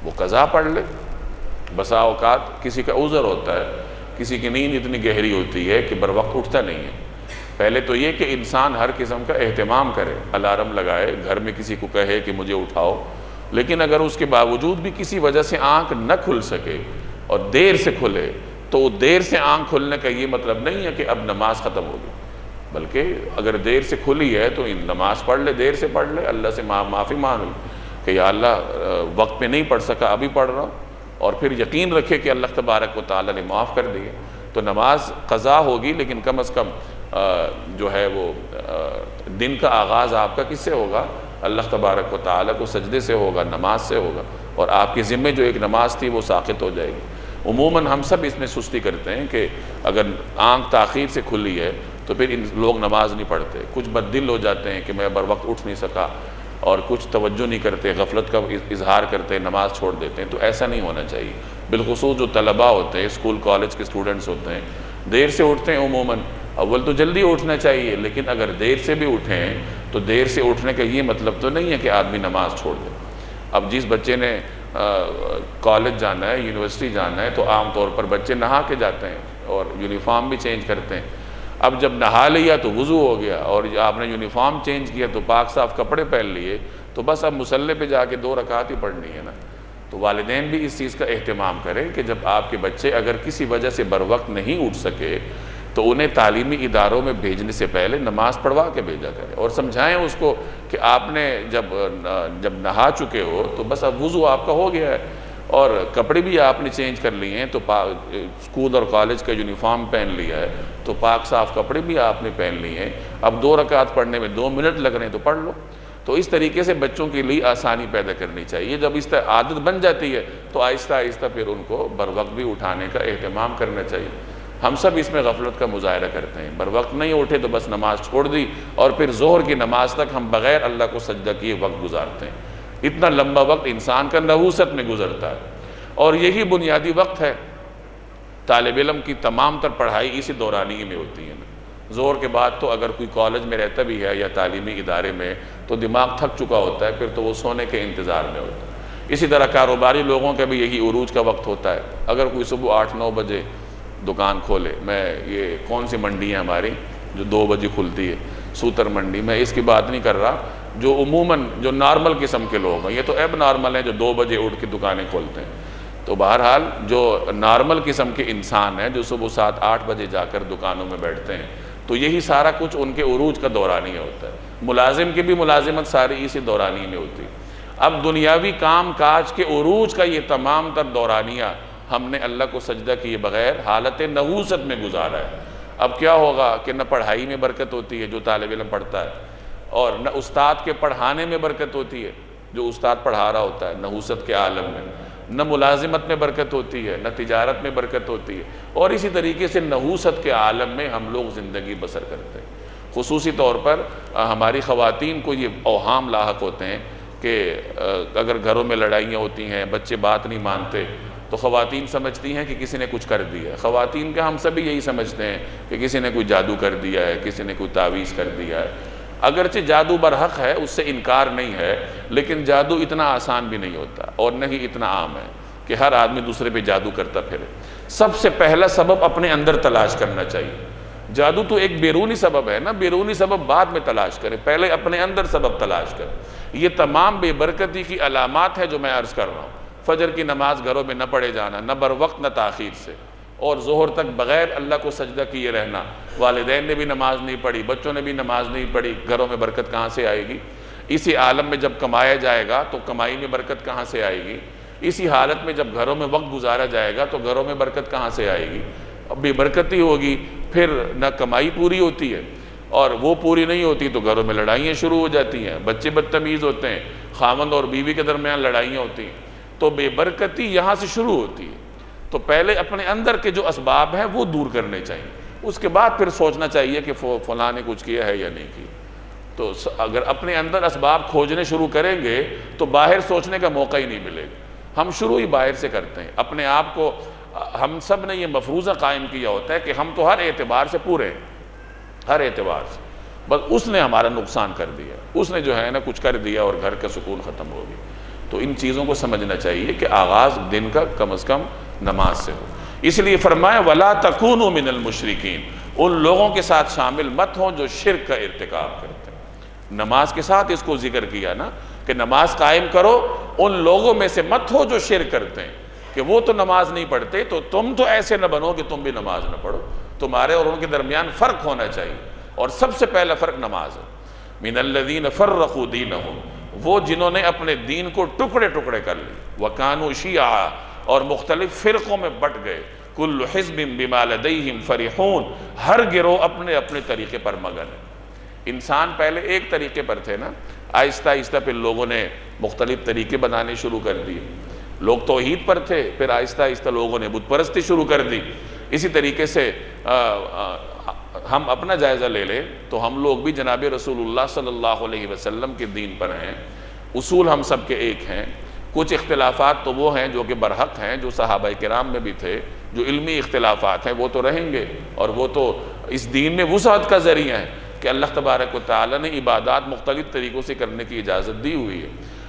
وہ قضا پڑھ لے۔ بسا اوقات کسی کا عذر ہوتا ہے، کسی کی نیند اتنی گہری ہوتی ہے کہ بر وقت اٹھتا نہیں ہے۔ پہلے تو یہ کہ انسان ہر قسم کا اہتمام کرے، الارم لگائے، گھر میں کسی کو کہے کہ مجھے اٹھاؤ، لیکن اگر اس کے باوجود بھی کسی وجہ سے آنکھ نہ کھل سکے اور دیر سے کھلے تو دیر سے آنکھ کھلنے کا یہ مطلب نہیں ہے کہ اب نماز ختم ہوگی، بلکہ اگر دیر سے کھلی ہے تو نماز پڑھ لے، دیر سے پڑھ لے، اللہ سے معافی مانگ لے کہ یا اللہ وقت پہ نہیں پڑھ سکا، ابھی پڑھ رہا ہوں، اور پھر یقین رکھے کہ اللہ تبارک و تعالیٰ نے معاف کر دیے۔ تو نماز قضا ہوگی، لیکن کم از کم جو ہے وہ دن کا آغاز آپ کا کس سے ہوگا؟ اللہ تبارک و تعالیٰ کو سجدے سے ہوگا، نماز سے ہوگا، اور آپ کے ذمے جو ایک نماز تھی وہ ساقط ہو جائے گی۔ عموماً ہم سب اس میں سستی کرتے ہیں کہ اگر آنکھ تاخیر سے کھلی ہے تو پھر لوگ نماز نہیں پڑھتے، کچھ بددل ہو جاتے ہیں کہ میں بر وقت اٹھ نہیں سکا، اور کچھ توجہ نہیں کرتے، غفلت کا اظہار کرتے، نماز چھوڑ دیتے ہیں۔ تو ایسا نہیں ہونا چاہیے۔ بالخصوص جو طلباء ہوتے ہیں، اسکول کالج کے اسٹوڈنٹس ہوتے ہیں، دیر سے اٹھتے ہیں عموماً۔ اول تو جلدی اٹھنا چاہیے، لیکن اگر دیر سے بھی اٹھیں تو دیر سے اٹھنے کا یہ مطلب تو نہیں ہے کہ آدمی نماز چھوڑ دے۔ اب جس بچے نے کالج جانا ہے، یونیورسٹی جانا ہے، تو عام طور پر بچے نہا کے جاتے ہیں اور یونیفارم بھی چینج کرتے ہیں۔ اب جب نہا لیا تو وضو ہو گیا، اور آپ نے یونیفارم چینج کیا تو پاک صاف کپڑے پہن لیے، تو بس اب مصلی پہ جا کے 2 رکعت ہی پڑھنی ہے نا۔ تو والدین بھی اس چیز کا اہتمام کریں کہ جب آپ کے بچے اگر کسی وجہ سے بر وقت نہیں اٹھ سکے تو انہیں تعلیمی اداروں میں بھیجنے سے پہلے نماز پڑھوا کے بھیجا کریں، اور سمجھائیں اس کو کہ آپ نے جب نہا چکے ہو تو بس اب وضو آپ کا ہو گیا ہے، اور کپڑے بھی آپ نے چینج کر لیے ہیں، تو اسکول اور کالج کا یونیفارم پہن لیا ہے تو پاک صاف کپڑے بھی آپ نے پہن لیے ہیں، اب 2 رکعت پڑھنے میں 2 منٹ لگ رہے ہیں تو پڑھ لو۔ تو اس طریقے سے بچوں کے لیے آسانی پیدا کرنی چاہیے۔ جب اس طرح عادت بن جاتی ہے تو آہستہ آہستہ پھر ان کو بر وقت بھی اٹھانے کا اہتمام کرنا چاہیے۔ ہم سب اس میں غفلت کا مظاہرہ کرتے ہیں، بر وقت نہیں اٹھے تو بس نماز چھوڑ دی، اور پھر ظہر کی نماز تک ہم بغیر اللہ کو سجدہ کیے وقت گزارتے ہیں۔ اتنا لمبا وقت انسان کا نحوست میں گزرتا ہے، اور یہی بنیادی وقت ہے۔ طالب علم کی تمام تر پڑھائی اسی دورانی میں ہوتی ہے۔ ظہر کے بعد تو اگر کوئی کالج میں رہتا بھی ہے یا تعلیمی ادارے میں تو دماغ تھک چکا ہوتا ہے، پھر تو وہ سونے کے انتظار میں ہوتا ہے۔ اسی طرح کاروباری لوگوں کا بھی یہی عروج کا وقت ہوتا ہے۔ اگر کوئی صبح 8-9 بجے دکان کھولے، میں یہ کون سی منڈی ہے ہماری جو 2 بجے کھلتی ہے، سوتر منڈی، میں اس کی بات نہیں کر رہا، جو عموماً جو نارمل قسم کے لوگ ہیں، یہ تو اب نارمل ہیں جو 2 بجے اٹھ کے دکانیں کھولتے ہیں، تو بہرحال جو نارمل قسم کے انسان ہیں جو صبح 7-8 بجے جا کر دکانوں میں بیٹھتے ہیں، تو یہی سارا کچھ ان کے عروج کا دورانی ہوتا ہے۔ ملازم کی بھی ملازمت ساری اسی دورانی میں ہوتی ہے۔ اب دنیاوی کام کاج کے عروج کا یہ تمام تر دورانیہ ہم نے اللہ کو سجدہ کیے بغیر حالت نحوست میں گزارا ہے۔ اب کیا ہوگا کہ نہ پڑھائی میں برکت ہوتی ہے جو طالب علم پڑھتا ہے، اور نہ استاد کے پڑھانے میں برکت ہوتی ہے جو استاد پڑھا رہا ہوتا ہے نحوست کے عالم میں، نہ ملازمت میں برکت ہوتی ہے، نہ تجارت میں برکت ہوتی ہے، اور اسی طریقے سے نحوست کے عالم میں ہم لوگ زندگی بسر کرتے ہیں۔ خصوصی طور پر ہماری خواتین کو یہ اوہام لاحق ہوتے ہیں کہ اگر گھروں میں لڑائیاں ہوتی ہیں، بچے بات نہیں مانتے، تو خواتین سمجھتی ہیں کہ کسی نے کچھ کر دیا ہے۔ خواتین کا ہم سبھی یہی سمجھتے ہیں کہ کسی نے کوئی جادو کر دیا ہے، کسی نے کوئی تعویذ کر دیا ہے۔ اگرچہ جادو برحق ہے، اس سے انکار نہیں ہے، لیکن جادو اتنا آسان بھی نہیں ہوتا، اور نہ ہی اتنا عام ہے کہ ہر آدمی دوسرے پہ جادو کرتا پھرے۔ سب سے پہلا سبب اپنے اندر تلاش کرنا چاہیے۔ جادو تو ایک بیرونی سبب ہے نا، بیرونی سبب بعد میں تلاش کریں، پہلے اپنے اندر سبب تلاش کریں۔ یہ تمام بے برکتی کی علامات ہے جو میں عرض کر رہا ہوں۔ فجر کی نماز گھروں میں نہ پڑھے جانا، نہ بر وقت نہ تاخیر سے، اور ظہر تک بغیر اللہ کو سجدہ کیے رہنا۔ والدین نے بھی نماز نہیں پڑھی، بچوں نے بھی نماز نہیں پڑھی، گھروں میں برکت کہاں سے آئے گی؟ اسی عالم میں جب کمایا جائے گا تو کمائی میں برکت کہاں سے آئے گی؟ اسی حالت میں جب گھروں میں وقت گزارا جائے گا تو گھروں میں برکت کہاں سے آئے گی؟ اب بے برکتی ہوگی، پھر نہ کمائی پوری ہوتی ہے، اور وہ پوری نہیں ہوتی تو گھروں میں لڑائیاں شروع ہو جاتی ہیں، بچے بدتمیز ہوتے ہیں، خاوند اور بیوی کے درمیان لڑائیاں ہوتی ہیں۔ تو بے برکتی یہاں سے شروع ہوتی ہے۔ تو پہلے اپنے اندر کے جو اسباب ہیں وہ دور کرنے چاہیے، اس کے بعد پھر سوچنا چاہیے کہ فلاں نے کچھ کیا ہے یا نہیں کیا۔ تو اگر اپنے اندر اسباب کھوجنے شروع کریں گے تو باہر سوچنے کا موقع ہی نہیں ملے گا۔ ہم شروع ہی باہر سے کرتے ہیں اپنے آپ کو۔ ہم سب نے یہ مفروضہ قائم کیا ہوتا ہے کہ ہم تو ہر اعتبار سے پورے ہیں، ہر اعتبار سے، بس اس نے ہمارا نقصان کر دیا، اس نے جو ہے نا کچھ کر دیا اور گھر کا سکون ختم ہو گیا۔ تو ان چیزوں کو سمجھنا چاہیے کہ آغاز دن کا کم از کم نماز سے ہو۔ اس لیے فرمایا وَلَا تَكُونُوا مِنَ الْمُشْرِكِينَ، ان لوگوں کے ساتھ شامل مت ہوں جو شرک کا ارتکاب کرتے ہیں۔ نماز کے ساتھ اس کو ذکر کیا نا کہ نماز قائم کرو، ان لوگوں میں سے مت ہو جو شرک کرتے ہیں، کہ وہ تو نماز نہیں پڑھتے تو تم تو ایسے نہ بنو کہ تم بھی نماز نہ پڑھو۔ تمہارے اور ان کے درمیان فرق ہونا چاہیے، اور سب سے پہلا فرق نماز ہے۔ مِنَ الَّذِينَ فَرَّقُوا دِينَهُمْ، وہ جنہوں نے اپنے دین کو ٹکڑے ٹکڑے کر لی، وَكَانُوا شِيَعًا، اور مختلف فرقوں میں بٹ گئے، كُلُّ حِزْبٍ بِمَا لَدَيْهِمْ فَرِحُونَ، ہر گروہ اپنے اپنے طریقے پر مگن ہے۔ انسان پہلے ایک طریقے پر تھے نا، آہستہ آہستہ پھر لوگوں نے مختلف طریقے بنانے شروع کر دیے۔ لوگ توحید پر تھے، پھر آہستہ آہستہ لوگوں نے بت پرستی شروع کر دی۔ اسی طریقے سے ہم اپنا جائزہ لے لیں تو ہم لوگ بھی جناب رسول اللہ صلی اللہ علیہ وسلم کے دین پر ہیں، اصول ہم سب کے ایک ہیں۔ کچھ اختلافات تو وہ ہیں جو کہ برحق ہیں، جو صحابہ کرام میں بھی تھے، جو علمی اختلافات ہیں وہ تو رہیں گے، اور وہ تو اس دین میں وسعت کا ذریعہ ہے کہ اللہ تبارک و تعالیٰ نے عبادات مختلف طریقوں سے کرنے کی اجازت دی ہوئی ہے۔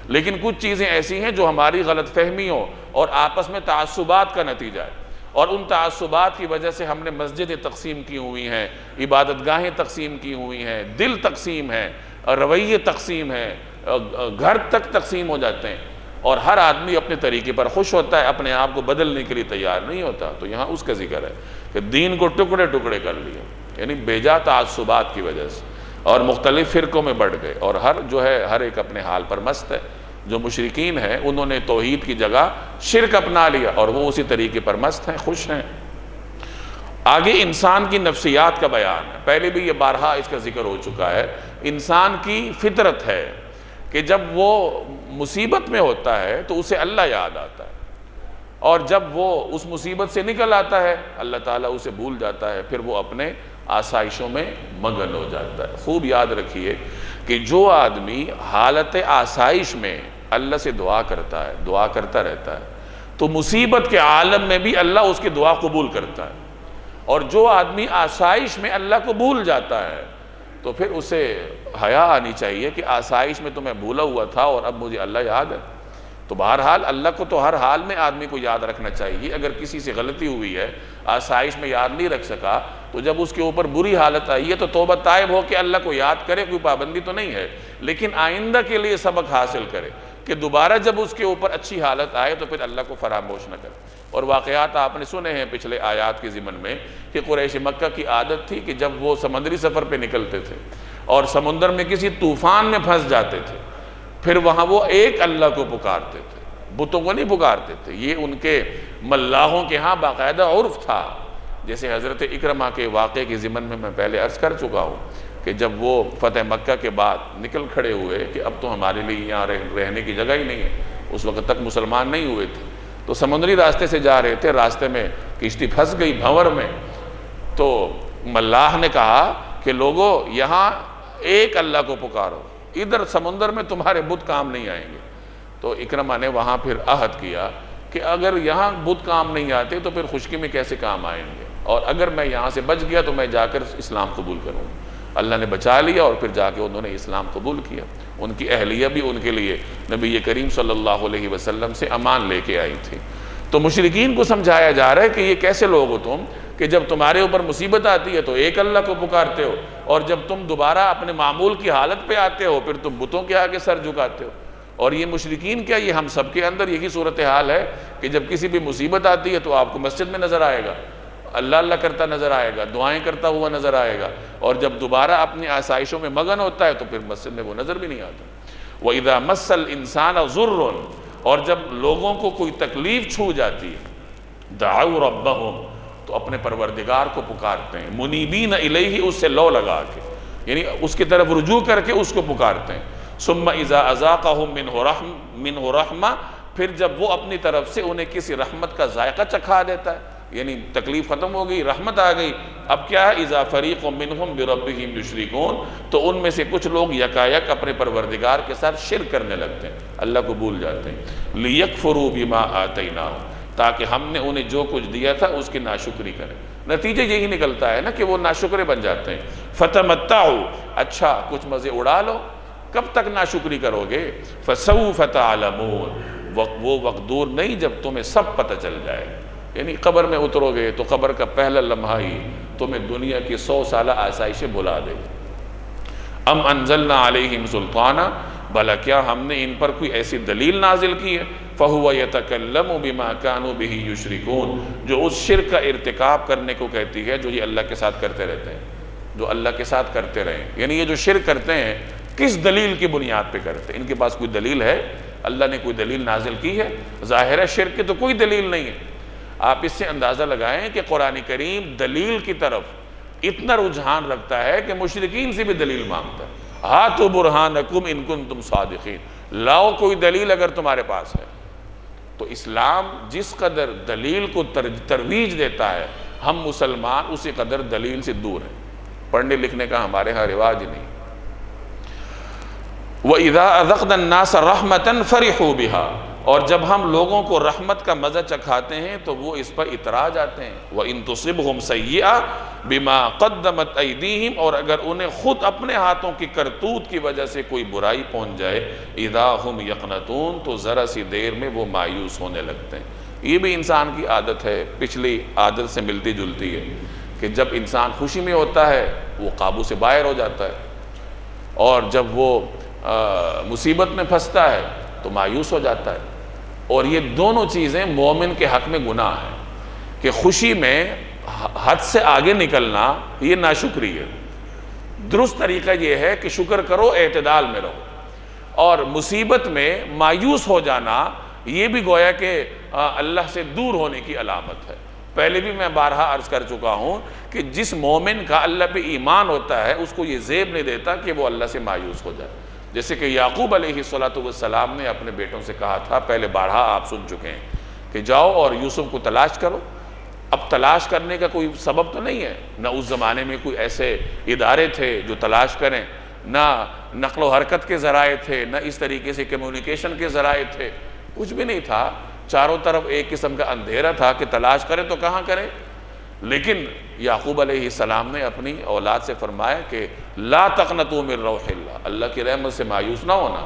لیکن کچھ چیزیں ایسی ہیں جو ہماری غلط فہمیوں اور آپس میں تعصبات کا نتیجہ ہے، اور ان تعصبات کی وجہ سے ہم نے مسجدیں تقسیم کی ہوئی ہیں، عبادت گاہیں تقسیم کی ہوئی ہیں، دل تقسیم ہے، رویے تقسیم ہیں، گھر تک تقسیم ہو جاتے ہیں، اور ہر آدمی اپنے طریقے پر خوش ہوتا ہے، اپنے آپ کو بدلنے کے لیے تیار نہیں ہوتا. تو یہاں اس کا ذکر ہے کہ دین کو ٹکڑے ٹکڑے کر لیا، یعنی بیجا تعصبات کی وجہ سے، اور مختلف فرقوں میں بڑھ گئے، اور ہر ایک اپنے حال پر مست ہے. جو مشرکین ہیں انہوں نے توحید کی جگہ شرک اپنا لیا، اور وہ اسی طریقے پر مست ہیں، خوش ہیں. آگے انسان کی نفسیات کا بیان ہے. پہلے بھی یہ بارہا اس کا ذکر ہو چکا ہے. انسان کی فطرت ہے کہ جب وہ مصیبت میں ہوتا ہے تو اسے اللہ یاد آتا ہے، اور جب وہ اس مصیبت سے نکل آتا ہے اللہ تعالیٰ اسے بھول جاتا ہے، پھر وہ اپنے آسائشوں میں مگن ہو جاتا ہے. خوب یاد رکھیے کہ جو آدمی حالت آسائش میں اللہ سے دعا کرتا ہے، دعا کرتا رہتا ہے، تو مصیبت کے عالم میں بھی اللہ اس کی دعا قبول کرتا ہے. اور جو آدمی آسائش میں اللہ کو بھول جاتا ہے تو پھر اسے حیا آنی چاہیے کہ آسائش میں تو میں بھولا ہوا تھا اور اب مجھے اللہ یاد ہے. تو بہرحال اللہ کو تو ہر حال میں آدمی کو یاد رکھنا چاہیے. اگر کسی سے غلطی ہوئی ہے، آسائش میں یاد نہیں رکھ سکا، تو جب اس کے اوپر بری حالت آئی ہے تو توبہ تائب ہو کے اللہ کو یاد کرے. کوئی پابندی تو نہیں ہے، لیکن آئندہ کے لیے سبق حاصل کرے کہ دوبارہ جب اس کے اوپر اچھی حالت آئے تو پھر اللہ کو فراموش نہ کرے. اور واقعات آپ نے سنے ہیں پچھلے آیات کے ضمن میں کہ قریش مکہ کی عادت تھی کہ جب وہ سمندری سفر پہ نکلتے تھے اور سمندر میں کسی طوفان میں پھنس جاتے تھے، پھر وہاں وہ ایک اللہ کو پکارتے تھے، بتوں کو نہیں پکارتے تھے. یہ ان کے ملاحوں کے ہاں باقاعدہ عرف تھا. جیسے حضرت اکرمہ کے واقعے کے ضمن میں پہلے عرض کر چکا ہوں کہ جب وہ فتح مکہ کے بعد نکل کھڑے ہوئے کہ اب تو ہمارے لیے یہاں رہنے کی جگہ ہی نہیں ہے، اس وقت تک مسلمان نہیں ہوئے تھے، تو سمندری راستے سے جا رہے تھے، راستے میں کشتی پھنس گئی بھنور میں. تو ملاح نے کہا کہ لوگوں یہاں ایک اللہ کو پکارو، ادھر سمندر میں تمہارے بت کام نہیں آئیں گے. تو اکرمہ نے وہاں پھر عہد کیا کہ اگر یہاں بت کام نہیں آتے تو پھر خشکی میں کیسے کام آئیں گے، اور اگر میں یہاں سے بچ گیا تو میں جا کر اسلام قبول کروں گا. اللہ نے بچا لیا اور پھر جا کے انہوں نے اسلام قبول کیا. ان کی اہلیہ بھی ان کے لیے نبی کریم صلی اللہ علیہ وسلم سے امان لے کے آئی تھی. تو مشرکین کو سمجھایا جا رہا ہے کہ یہ کیسے لوگ ہو تم کہ جب تمہارے اوپر مصیبت آتی ہے تو ایک اللہ کو پکارتے ہو، اور جب تم دوبارہ اپنے معمول کی حالت پہ آتے ہو پھر تم بتوں کے آگے سر جھکاتے ہو. اور یہ مشرکین کیا، یہ ہم سب کے اندر یہی صورتحال ہے کہ جب کسی بھی مصیبت آتی ہے تو آپ کو مسجد میں نظر آئے گا، اللہ اللہ کرتا نظر آئے گا، دعائیں کرتا ہوا نظر آئے گا، اور جب دوبارہ اپنی آسائشوں میں مگن ہوتا ہے تو پھر مسجد میں وہ نظر بھی نہیں آتا. وَإِذَا مَسَّ الْإِنسَانَ ضُرٌّ، اور جب لوگوں کو کوئی تکلیف چھو جاتی ہے، دعوا ربہم، تو اپنے پروردگار کو پکارتے ہیں، منیبین الیہ، اس سے لو لگا کے، یعنی اس کی طرف رجوع کر کے اس کو پکارتے ہیں. ثم اذا اذاقہم منہ رحمہ، پھر جب وہ اپنی طرف سے انہیں کسی رحمت کا ذائقہ چکھا دیتا ہے، یعنی تکلیف ختم ہو گئی، رحمت آ گئی، اب کیا ہے، اذا فریق منہم بربہم یشرکون، تو ان میں سے کچھ لوگ یکایک اپنے پروردگار کے ساتھ شرک کرنے لگتے ہیں، اللہ کو بھول جاتے ہیں. لیکفروا بما آتیناہم، تاکہ ہم نے انہیں جو کچھ دیا تھا اس کی ناشکری کریں. نتیجہ یہی نکلتا ہے نا کہ وہ ناشکرے بن جاتے ہیں. فتمتعوا، اچھا کچھ مزے اڑا لو، کب تک ناشکری کرو گے؟ فسوف تعلمون، وہ وقت دور نہیں جب تمہیں سب پتہ چل جائے. یعنی قبر میں اترو گے تو قبر کا پہلا لمحہ ہی تمہیں دنیا کی 100 سالہ آسائشیں بھلا دے گی. ام انزلنا علیہم سلطانا، بھلا کیا ہم نے ان پر کوئی ایسی دلیل نازل کی ہے؟ فہو یتکلم بما کانوا بہ یشرکون، جو اس شرک کا ارتکاب کرنے کو کہتی ہے جو یہ اللہ کے ساتھ کرتے رہتے ہیں، جو اللہ کے ساتھ کرتے رہیں. یعنی یہ جو شرک کرتے ہیں کس دلیل کی بنیاد پہ کرتے ہیں؟ ان کے پاس کوئی دلیل ہے؟ اللہ نے کوئی دلیل نازل کی ہے؟ ظاہر ہے شرک کی تو کوئی دلیل نہیں ہے. آپ اس سے اندازہ لگائیں کہ قرآن کریم دلیل کی طرف اتنا رجحان رکھتا ہے کہ مشرکین سے بھی دلیل مانگتا ہے. ہاتوا برہانکم ان کنتم صادقین، لاؤ کوئی دلیل اگر تمہارے پاس ہے. تو اسلام جس قدر دلیل کو ترویج دیتا ہے، ہم مسلمان اسی قدر دلیل سے دور ہیں. پڑھنے لکھنے کا ہمارے ہاں رواج نہیں. وَإِذَا أَذَقْنَا النَّاسَ رَحْمَةً فَرِحُوا بِهَا، اور جب ہم لوگوں کو رحمت کا مزہ چکھاتے ہیں تو وہ اس پر اطراء جاتے ہیں. وَإِن تُصِبْهُمْ سَيِّئَةٌ بِمَا قَدَّمَتْ أَيْدِيهِمْ، اور اگر انہیں خود اپنے ہاتھوں کی کرتوت کی وجہ سے کوئی برائی پہنچ جائے، إِذَا هُمْ يَقْنَطُونَ، تو ذرا سی دیر میں وہ مایوس ہونے لگتے ہیں. یہ بھی انسان کی عادت ہے، پچھلی عادت سے ملتی جلتی ہے کہ جب انسان خوشی میں ہوتا ہے وہ قابو سے باہر ہو جاتا ہے، اور جب وہ مصیبت میں پھنستا ہے تو مایوس ہو جاتا ہے. اور یہ دونوں چیزیں مومن کے حق میں گناہ ہیں کہ خوشی میں حد سے آگے نکلنا یہ ناشکری ہے. درست طریقہ یہ ہے کہ شکر کرو، اعتدال میں رہو. اور مصیبت میں مایوس ہو جانا یہ بھی گویا کہ اللہ سے دور ہونے کی علامت ہے. پہلے بھی میں بارہا عرض کر چکا ہوں کہ جس مومن کا اللہ پہ ایمان ہوتا ہے اس کو یہ زیب نہیں دیتا کہ وہ اللہ سے مایوس ہو جائے. جیسے کہ یعقوب علیہ السلام نے اپنے بیٹوں سے کہا تھا، پہلے بارہا آپ سن چکے ہیں، کہ جاؤ اور یوسف کو تلاش کرو. اب تلاش کرنے کا کوئی سبب تو نہیں ہے، نہ اس زمانے میں کوئی ایسے ادارے تھے جو تلاش کریں، نہ نقل و حرکت کے ذرائع تھے، نہ اس طریقے سے کمیونیکیشن کے ذرائع تھے، کچھ بھی نہیں تھا. چاروں طرف ایک قسم کا اندھیرا تھا کہ تلاش کریں تو کہاں کریں. لیکن یعقوب علیہ السلام نے اپنی اولاد سے فرمایا کہ لا تقنطوا من روح اللہ، اللہ کی رحمت سے مایوس نہ ہونا.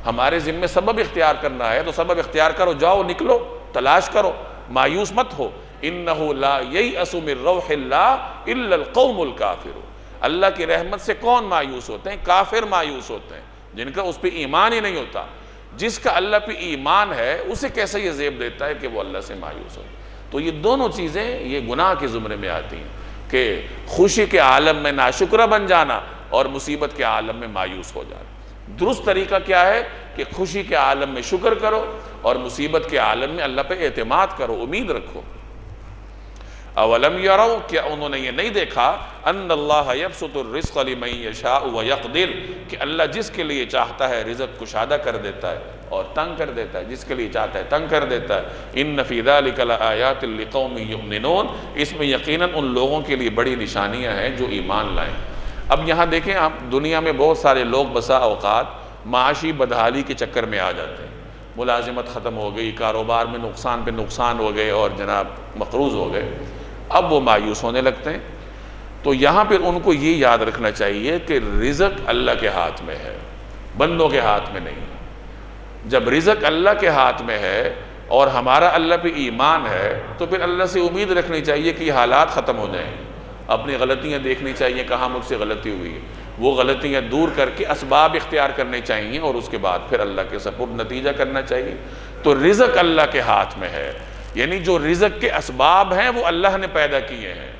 ہمارے ذمے سبب اختیار کرنا ہے تو سبب اختیار کرو، جاؤ نکلو، تلاش کرو، مایوس مت ہو. انہ لا ییأس من روح اللہ الا القوم الکافر. اللہ کی رحمت سے کون مایوس ہوتے ہیں؟ کافر مایوس ہوتے ہیں، جن کا اس پہ ایمان ہی نہیں ہوتا. جس کا اللہ پہ ایمان ہے اسے کیسے یہ زیب دیتا ہے کہ وہ اللہ سے مایوس ہو. تو یہ دونوں چیزیں یہ گناہ کے زمرے میں آتی ہیں کہ خوشی کے عالم میں ناشکرہ بن جانا اور مصیبت کے عالم میں مایوس ہو جانا. درست طریقہ کیا ہے کہ خوشی کے عالم میں شکر کرو اور مصیبت کے عالم میں اللہ پہ اعتماد کرو، امید رکھو. اولم یروا، کیا انہوں نے یہ نہیں دیکھا، ان اللہ یبسط الرزق لمن یشاء ویقدر، کہ اللہ جس کے لیے چاہتا ہے رزق کشادہ کر دیتا ہے اور تنگ کر دیتا ہے، جس کے لیے چاہتا ہے تنگ کر دیتا ہے. ان فی ذلک لآیات لقوم یؤمنون، اس میں یقیناً ان لوگوں کے لیے بڑی نشانیاں ہیں جو ایمان لائیں. اب یہاں دیکھیں آپ، دنیا میں بہت سارے لوگ بسا اوقات معاشی بدحالی کے چکر میں آ جاتے ہیں. ملازمت ختم ہو گئی، کاروبار میں نقصان پہ نقصان ہو گئے اور جناب مقروض ہو گئے، اب وہ مایوس ہونے لگتے ہیں. تو یہاں پھر ان کو یہ یاد رکھنا چاہیے کہ رزق اللہ کے ہاتھ میں ہے، بندوں کے ہاتھ میں نہیں. جب رزق اللہ کے ہاتھ میں ہے اور ہمارا اللہ پہ ایمان ہے تو پھر اللہ سے امید رکھنی چاہیے کہ یہ حالات ختم ہو جائیں. اپنی غلطیاں دیکھنی چاہیے، کہاں مجھ سے غلطی ہوئی ہے، وہ غلطیاں دور کر کے اسباب اختیار کرنے چاہیے اور اس کے بعد پھر اللہ کے سپرد نتیجہ کرنا چاہیے. تو رزق اللہ کے ہاتھ میں ہے، یعنی جو رزق کے اسباب ہیں وہ اللہ نے پیدا کیے ہیں.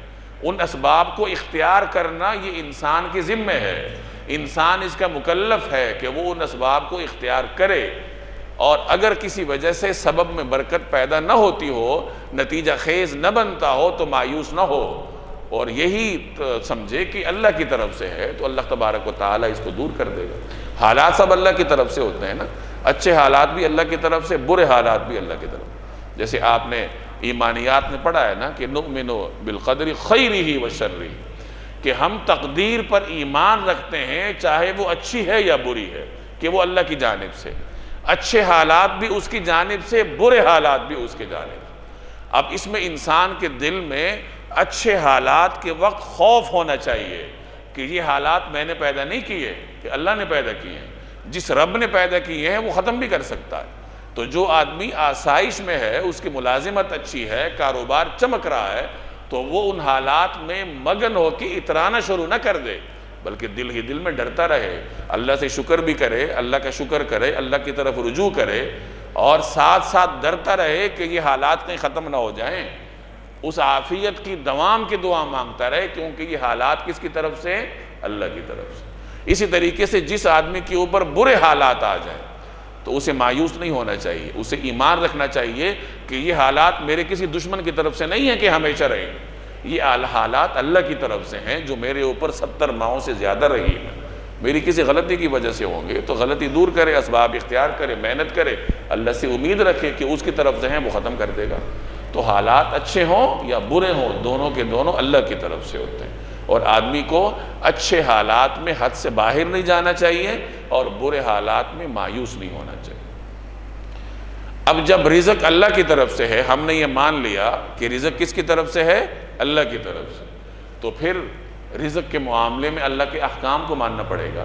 ان اسباب کو اختیار کرنا یہ انسان کے ذمہ ہے. انسان اس کا مکلف ہے کہ وہ ان اسباب کو اختیار کرے، اور اگر کسی وجہ سے سبب میں برکت پیدا نہ ہوتی ہو، نتیجہ خیز نہ بنتا ہو تو مایوس نہ ہو اور یہی سمجھے کہ اللہ کی طرف سے ہے تو اللہ تبارک و تعالیٰ اس کو دور کر دے گا. حالات سب اللہ کی طرف سے ہوتے ہیں نا، اچھے حالات بھی اللہ کی طرف سے، برے حالات بھی اللہ کی طرف. جیسے آپ نے ایمانیات میں پڑھا ہے نا کہ نؤمن بالقدر خیرہ وشرہ، کہ ہم تقدیر پر ایمان رکھتے ہیں چاہے وہ اچھی ہے یا بری ہے، کہ وہ اللہ کی جانب سے. اچھے حالات بھی اس کی جانب سے، برے حالات بھی اس کی جانب سے. اب اس میں انسان کے دل میں اچھے حالات کے وقت خوف ہونا چاہیے کہ یہ حالات میں نے پیدا نہیں کیے، کہ اللہ نے پیدا کیے ہیں. جس رب نے پیدا کیے ہیں وہ ختم بھی کر سکتا ہے. تو جو آدمی آسائش میں ہے، اس کی ملازمت اچھی ہے، کاروبار چمک رہا ہے، تو وہ ان حالات میں مگن ہو کے اترانا شروع نہ کر دے، بلکہ دل ہی دل میں ڈرتا رہے، اللہ سے شکر بھی کرے، اللہ کا شکر کرے، اللہ کی طرف رجوع کرے، اور ساتھ ساتھ ڈرتا رہے کہ یہ حالات کہیں ختم نہ ہو جائیں. اس عافیت کی دوام کی دعا مانگتا رہے، کیونکہ یہ حالات کس کی طرف سے؟ اللہ کی طرف سے. اسی طریقے سے جس آدمی کے اوپر برے حالات آ جائیں تو اسے مایوس نہیں ہونا چاہیے، اسے ایمان رکھنا چاہیے کہ یہ حالات میرے کسی دشمن کی طرف سے نہیں ہیں کہ ہمیشہ رہیں، یہ حالات اللہ کی طرف سے ہیں جو میرے اوپر 70 ماہوں سے زیادہ رہی ہیں. میری کسی غلطی کی وجہ سے ہوں گے تو غلطی دور کرے، اسباب اختیار کرے، محنت کرے، اللہ سے امید رکھے کہ اس کی طرف سے ہیں وہ ختم کر دے گا. تو حالات اچھے ہوں یا برے ہوں، دونوں کے دونوں اللہ کی طرف سے ہوتے ہیں. اور آدمی کو اچھے حالات میں حد سے باہر نہیں جانا چاہیے اور برے حالات میں مایوس نہیں ہونا چاہیے. اب جب رزق اللہ کی طرف سے ہے، ہم نے یہ مان لیا کہ رزق کس کی طرف سے ہے؟ اللہ کی طرف سے، تو پھر رزق کے معاملے میں اللہ کے احکام کو ماننا پڑے گا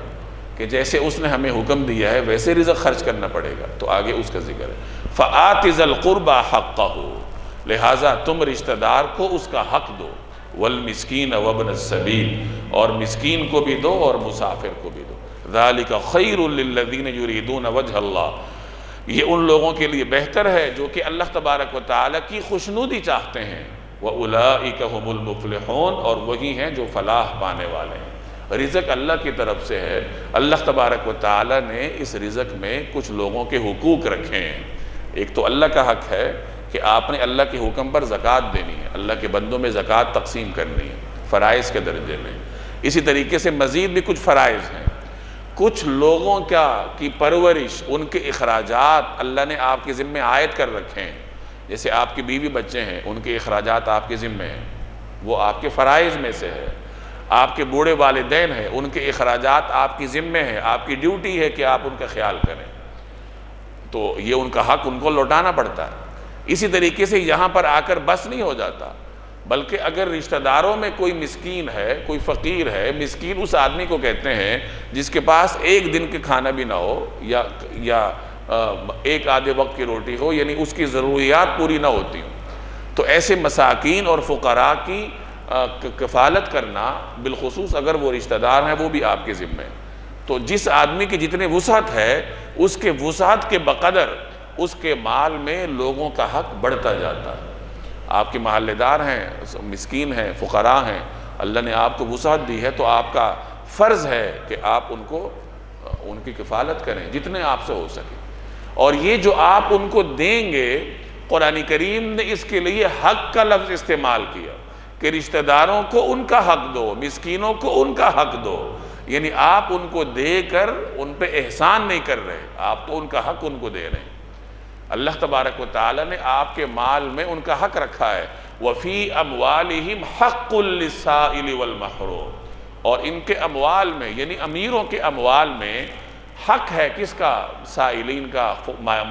کہ جیسے اس نے ہمیں حکم دیا ہے ویسے رزق خرچ کرنا پڑے گا. تو آگے اس کا ذکر ہے، فَآتِ ذَا الْقُرْبَى حَقَّهُ، لہٰذا تم رشتہ دار کو اس کا حق دو، والمسکین وابن السبیل، اور مسکین کو بھی دو اور مسافر کو بھی دو. ذالک خیر للذین یریدون وجہ اللہ، یہ ان لوگوں کے لیے بہتر ہے جو کہ اللہ تبارک و تعالیٰ کی خوشنودی چاہتے ہیں، وَأُولَئِكَ هُمُ الْمُفْلِحُونَ، اور وہی ہیں جو فلاح پانے والے ہیں۔ رزق اللہ کی طرف سے ہے، اللہ تبارک و تعالیٰ نے اس رزق میں کچھ لوگوں کے حقوق رکھے ہیں۔ ایک تو اللہ کا حق ہے کہ آپ نے اللہ کے حکم پر زکوٰۃ دینی ہے، اللہ کے بندوں میں زکوٰۃ تقسیم کرنی ہے فرائض کے درجے میں۔ اسی طریقے سے مزید بھی کچھ فرائض ہیں، کچھ لوگوں کی پرورش، ان کے اخراجات اللہ نے آپ کے ذمے عائد کر رکھے ہیں۔ جیسے آپ کی بیوی بچے ہیں، ان کے اخراجات آپ کے ذمے ہیں، وہ آپ کے فرائض میں سے ہے۔ آپ کے بوڑھے والدین ہیں، ان کے اخراجات آپ کی ذمے ہیں، آپ کی ڈیوٹی ہے کہ آپ ان کا خیال کریں، تو یہ ان کا حق ان کو لوٹانا پڑتا ہے۔ اسی طریقے سے یہاں پر آ کر بس نہیں ہو جاتا، بلکہ اگر رشتہ داروں میں کوئی مسکین ہے، کوئی فقیر ہے، مسکین اس آدمی کو کہتے ہیں جس کے پاس ایک دن کے کھانا بھی نہ ہو یا ایک آدھے وقت کی روٹی ہو، یعنی اس کی ضروریات پوری نہ ہوتی ہوں، تو ایسے مساکین اور فقراء کی کفالت کرنا، بالخصوص اگر وہ رشتہ دار ہیں، وہ بھی آپ کے ذمہ ہے۔ تو جس آدمی کی جتنے وسعت ہے، اس کے وسعت کے بقدر اس کے مال میں لوگوں کا حق بڑھتا جاتا ہے۔ آپ کے محلے دار ہیں، مسکین ہیں، فقراء ہیں، اللہ نے آپ کو وسعت دی ہے، تو آپ کا فرض ہے کہ آپ ان کی کفالت کریں جتنے آپ سے ہو سکے۔ اور یہ جو آپ ان کو دیں گے، قرآن کریم نے اس کے لیے حق کا لفظ استعمال کیا کہ رشتہ داروں کو ان کا حق دو، مسکینوں کو ان کا حق دو، یعنی آپ ان کو دے کر ان پہ احسان نہیں کر رہے، آپ تو ان کا حق ان کو دے رہے ہیں۔ اللہ تبارک و تعالیٰ نے آپ کے مال میں ان کا حق رکھا ہے، وَفِي أَمْوَالِهِمْ حَقٌّ لِلسَّائِلِ وَالْمَحْرُومِ، اور ان کے اموال میں، یعنی امیروں کے اموال میں حق ہے کس کا؟ سائلین کا،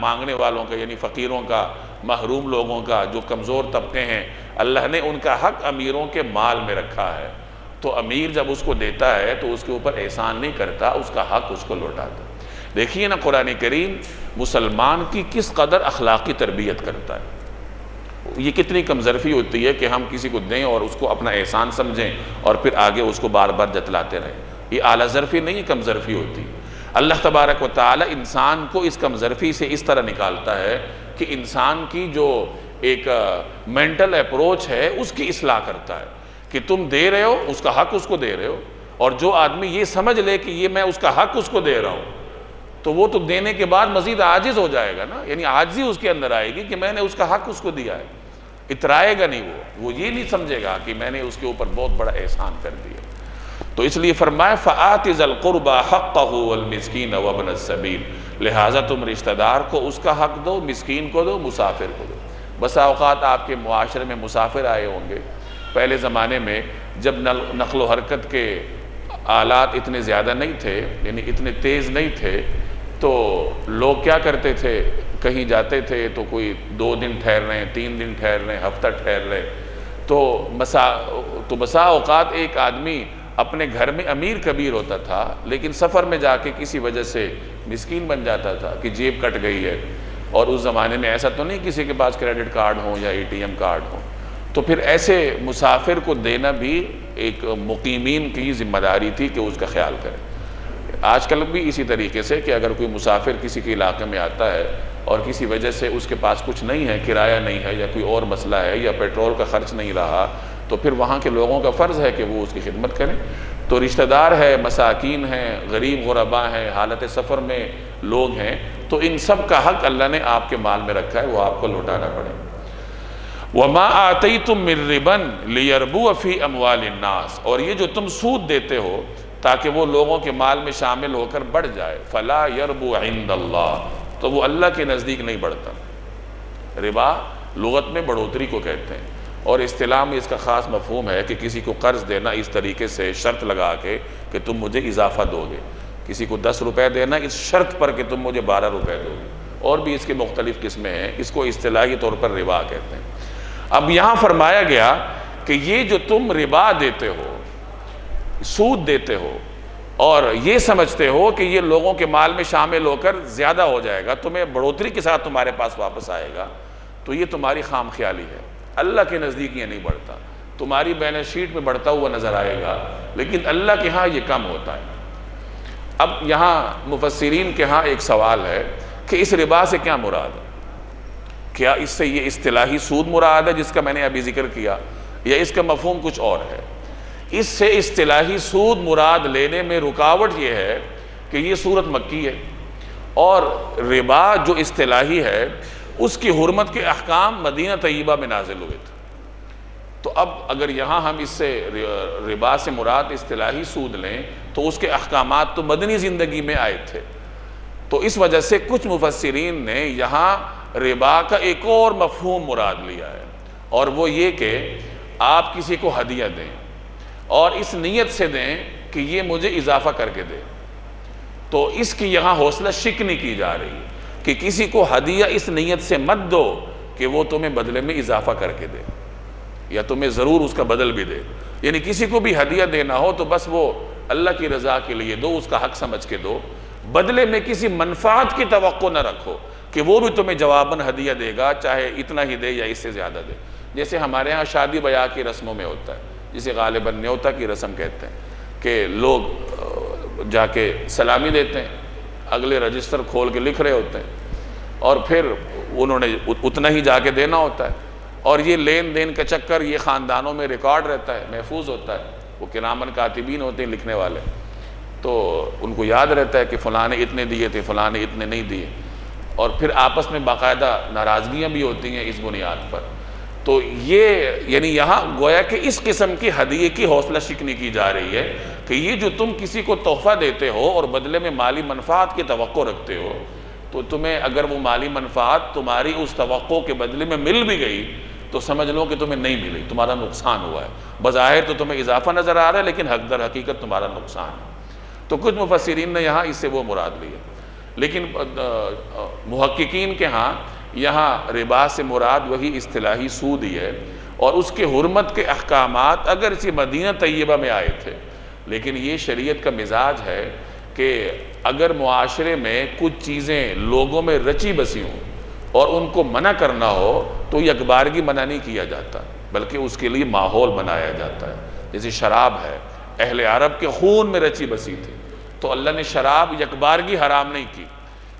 مانگنے والوں کا، یعنی فقیروں کا، محروم لوگوں کا، جو کمزور طبقے ہیں، اللہ نے ان کا حق امیروں کے مال میں رکھا ہے۔ تو امیر جب اس کو دیتا ہے تو اس کے اوپر احسان نہیں کرتا، اس کا حق اس کو لوٹاتا۔ دیکھیے نا قرآن کریم مسلمان کی کس قدر اخلاقی تربیت کرتا ہے۔ یہ کتنی کمظرفی ہوتی ہے کہ ہم کسی کو دیں اور اس کو اپنا احسان سمجھیں اور پھر آگے اس کو بار بار جتلاتے رہیں۔ یہ اعلیٰ ظرفی نہیں، کمظرفی ہوتی۔ اللہ تبارک و تعالی انسان کو اس کمظرفی سے اس طرح نکالتا ہے کہ انسان کی جو ایک مینٹل اپروچ ہے اس کی اصلاح کرتا ہے کہ تم دے رہے ہو، اس کا حق اس کو دے رہے ہو، اور جو آدمی یہ سمجھ لے کہ یہ میں اس کا حق اس کو دے رہا ہوں، تو وہ تو دینے کے بعد مزید عاجز ہو جائے گا نا، یعنی عاجزی اس کے اندر آئے گی کہ میں نے اس کا حق اس کو دیا ہے، اترائے گا نہیں، وہ یہ نہیں سمجھے گا کہ میں نے اس کے اوپر بہت بڑا احسان کر دیا۔ تو اس لیے فرمایا فَآتِ ذَا الْقُرْبَى حَقَّهُ وَالْمِسْكِينَ وَابْنَ السَّبِيلِ، لہٰذا تم رشتہ دار کو اس کا حق دو، مسکین کو دو، مسافر کو دو۔ بسا اوقات آپ کے معاشرے میں مسافر آئے ہوں گے، پہلے زمانے میں جب نقل و حرکت کے آلات اتنے زیادہ نہیں تھے، یعنی اتنے تیز نہیں تھے، تو لوگ کیا کرتے تھے، کہیں جاتے تھے تو کوئی 2 دن ٹھہر رہے ہیں، 3 دن ٹھہر رہے ہیں، ہفتہ ٹھہر رہے، تو بسا اوقات ایک آدمی اپنے گھر میں امیر کبیر ہوتا تھا، لیکن سفر میں جا کے کسی وجہ سے مسکین بن جاتا تھا کہ جیب کٹ گئی ہے، اور اس زمانے میں ایسا تو نہیں کسی کے پاس کریڈٹ کارڈ ہو یا ATM کارڈ ہو، تو پھر ایسے مسافر کو دینا بھی ایک مقیمین کی ذمہ داری تھی کہ اس کا خیال کرے۔ آج کل بھی اسی طریقے سے کہ اگر کوئی مسافر کسی کے علاقے میں آتا ہے اور کسی وجہ سے اس کے پاس کچھ نہیں ہے، کرایہ نہیں ہے یا کوئی اور مسئلہ ہے یا پیٹرول کا خرچ نہیں رہا، تو پھر وہاں کے لوگوں کا فرض ہے کہ وہ اس کی خدمت کریں۔ تو رشتہ دار ہے، مساکین ہیں، غریب غرباء ہیں، حالت سفر میں لوگ ہیں، تو ان سب کا حق اللہ نے آپ کے مال میں رکھا ہے، وہ آپ کو لوٹانا پڑے۔ وَمَا آتَيْتُم مِّن رِّبًا لِيَرْبُوَ فِي أَمْوَالِ النَّاسِ، اور یہ جو تم سود دیتے ہو تاکہ وہ لوگوں کے مال میں شامل ہو کر بڑھ جائے، فَلَا يَرْبُو عِندَ اللَّهِ، تو وہ اللہ کے نزدیک نہیں بڑھتا۔ ربا لغت میں بڑھوتری کو کہتے ہیں، اور اصطلاح میں اس کا خاص مفہوم ہے کہ کسی کو قرض دینا اس طریقے سے شرط لگا کے کہ تم مجھے اضافہ دو گے، کسی کو 10 روپے دینا اس شرط پر کہ تم مجھے 12 روپے دو گے، اور بھی اس کے مختلف قسمیں ہیں، اس کو اصطلاحی طور پر ربا کہتے ہیں۔ اب یہاں فرمایا گیا کہ یہ جو تم ربا دیتے ہو، سود دیتے ہو، اور یہ سمجھتے ہو کہ یہ لوگوں کے مال میں شامل ہو کر زیادہ ہو جائے گا، تمہیں بڑھوتری کے ساتھ تمہارے پاس واپس آئے گا، تو یہ تمہاری خام خیالی ہے، اللہ کے نزدیک یہ نہیں بڑھتا، تمہاری بیلنس شیٹ میں بڑھتا ہوا نظر آئے گا، لیکن اللہ کے ہاں یہ کم ہوتا ہے۔ اب یہاں مفسرین کے ہاں ایک سوال ہے کہ اس ربا سے کیا مراد ہے؟ کیا اس سے یہ اصطلاحی سود مراد ہے جس کا میں نے ابھی ذکر کیا، یا اس کا مفہوم کچھ اور ہے؟ اس سے اصطلاحی سود مراد لینے میں رکاوٹ یہ ہے کہ یہ صورت مکی ہے، اور ربا جو اصطلاحی ہے اس کی حرمت کے احکام مدینہ طیبہ میں نازل ہوئے تھے۔ تو اب اگر یہاں ہم اس سے ربا سے مراد اصطلاحی سود لیں تو اس کے احکامات تو مدنی زندگی میں آئے تھے، تو اس وجہ سے کچھ مفسرین نے یہاں ربا کا ایک اور مفہوم مراد لیا ہے، اور وہ یہ کہ آپ کسی کو ہدیہ دیں اور اس نیت سے دیں کہ یہ مجھے اضافہ کر کے دے، تو اس کی یہاں حوصلہ شکنی کی جا رہی ہے کہ کسی کو ہدیہ اس نیت سے مت دو کہ وہ تمہیں بدلے میں اضافہ کر کے دے یا تمہیں ضرور اس کا بدل بھی دے، یعنی کسی کو بھی ہدیہ دینا ہو تو بس وہ اللہ کی رضا کے لیے دو، اس کا حق سمجھ کے دو، بدلے میں کسی منفعت کی توقع نہ رکھو کہ وہ بھی تمہیں جواباً ہدیہ دے گا، چاہے اتنا ہی دے یا اس سے زیادہ دے۔ جیسے ہمارے ہاں شادی بیاہ کی رسموں میں ہوتا ہے، جسے غالباً نیوتا کی رسم کہتے ہیں، کہ لوگ جا کے سلامی دیتے ہیں، اگلے رجسٹر کھول کے لکھ رہے ہوتے ہیں، اور پھر انہوں نے اتنا ہی جا کے دینا ہوتا ہے، اور یہ لین دین کا چکر یہ خاندانوں میں ریکارڈ رہتا ہے، محفوظ ہوتا ہے، وہ کرامن کاتبین ہوتے ہیں لکھنے والے، تو ان کو یاد رہتا ہے کہ فلاں نے اتنے دیے تھے، فلاں نے اتنے نہیں دیے، اور پھر آپس میں باقاعدہ ناراضگیاں بھی ہوتی ہیں اس بنیاد پر۔ تو یہ یعنی یہاں گویا کہ اس قسم کی ہدیے کی حوصلہ شکنی کی جا رہی ہے کہ یہ جو تم کسی کو تحفہ دیتے ہو اور بدلے میں مالی منفعت کی توقع رکھتے ہو، تو تمہیں اگر وہ مالی منفعت تمہاری اس توقع کے بدلے میں مل بھی گئی تو سمجھ لو کہ تمہیں نہیں ملی، تمہارا نقصان ہوا ہے، بظاہر تو تمہیں اضافہ نظر آ رہا ہے لیکن حق در حقیقت تمہارا نقصان ہے۔ تو کچھ مفسرین نے یہاں اس سے وہ مراد لی ہے، لیکن محققین کے ہاں یہاں ربا سے مراد وہی اصطلاحی سود ہی ہے، اور اس کے حرمت کے احکامات اگر اسی مدینہ طیبہ میں آئے تھے، لیکن یہ شریعت کا مزاج ہے کہ اگر معاشرے میں کچھ چیزیں لوگوں میں رچی بسی ہوں اور ان کو منع کرنا ہو تو یکبارگی منع نہیں کیا جاتا، بلکہ اس کے لیے ماحول بنایا جاتا ہے۔ جیسے شراب ہے، اہل عرب کے خون میں رچی بسی تھی، تو اللہ نے شراب یکبارگی حرام نہیں کی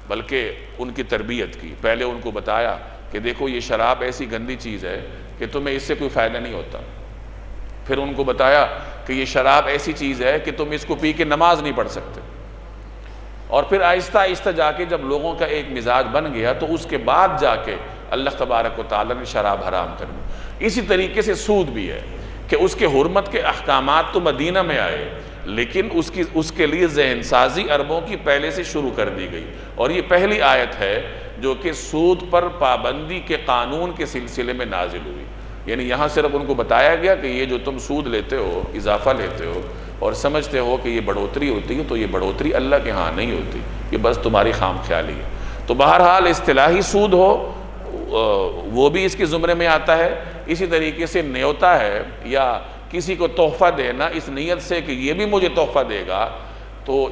بلکہ ان کی تربیت کی۔ پہلے ان کو بتایا کہ دیکھو یہ شراب ایسی گندی چیز ہے کہ تمہیں اس سے کوئی فائدہ نہیں ہوتا، پھر ان کو بتایا کہ یہ شراب ایسی چیز ہے کہ تم اس کو پی کے نماز نہیں پڑھ سکتے، اور پھر آہستہ آہستہ جا کے جب لوگوں کا ایک مزاج بن گیا تو اس کے بعد جا کے اللہ تبارک و تعالیٰ نے شراب حرام کر دی۔ اسی طریقے سے سود بھی ہے کہ اس کے حرمت کے احکامات تو مدینہ میں آئے، لیکن اس کے لیے ذہن سازی عربوں کی پہلے سے شروع کر دی گئی، اور یہ پہلی آیت ہے جو کہ سود پر پابندی کے قانون کے سلسلے میں نازل ہوئی۔ یعنی یہاں صرف ان کو بتایا گیا کہ یہ جو تم سود لیتے ہو، اضافہ لیتے ہو اور سمجھتے ہو کہ یہ بڑھوتری ہوتی ہے، تو یہ بڑھوتری اللہ کے ہاں نہیں ہوتی، یہ بس تمہاری خام خیالی ہے۔ تو بہرحال اصطلاحی سود ہو وہ بھی اس کے زمرے میں آتا ہے، اسی طریقے سے نیوتا ہے یا کسی کو تحفہ دینا اس نیت سے کہ یہ بھی مجھے تحفہ دے گا، تو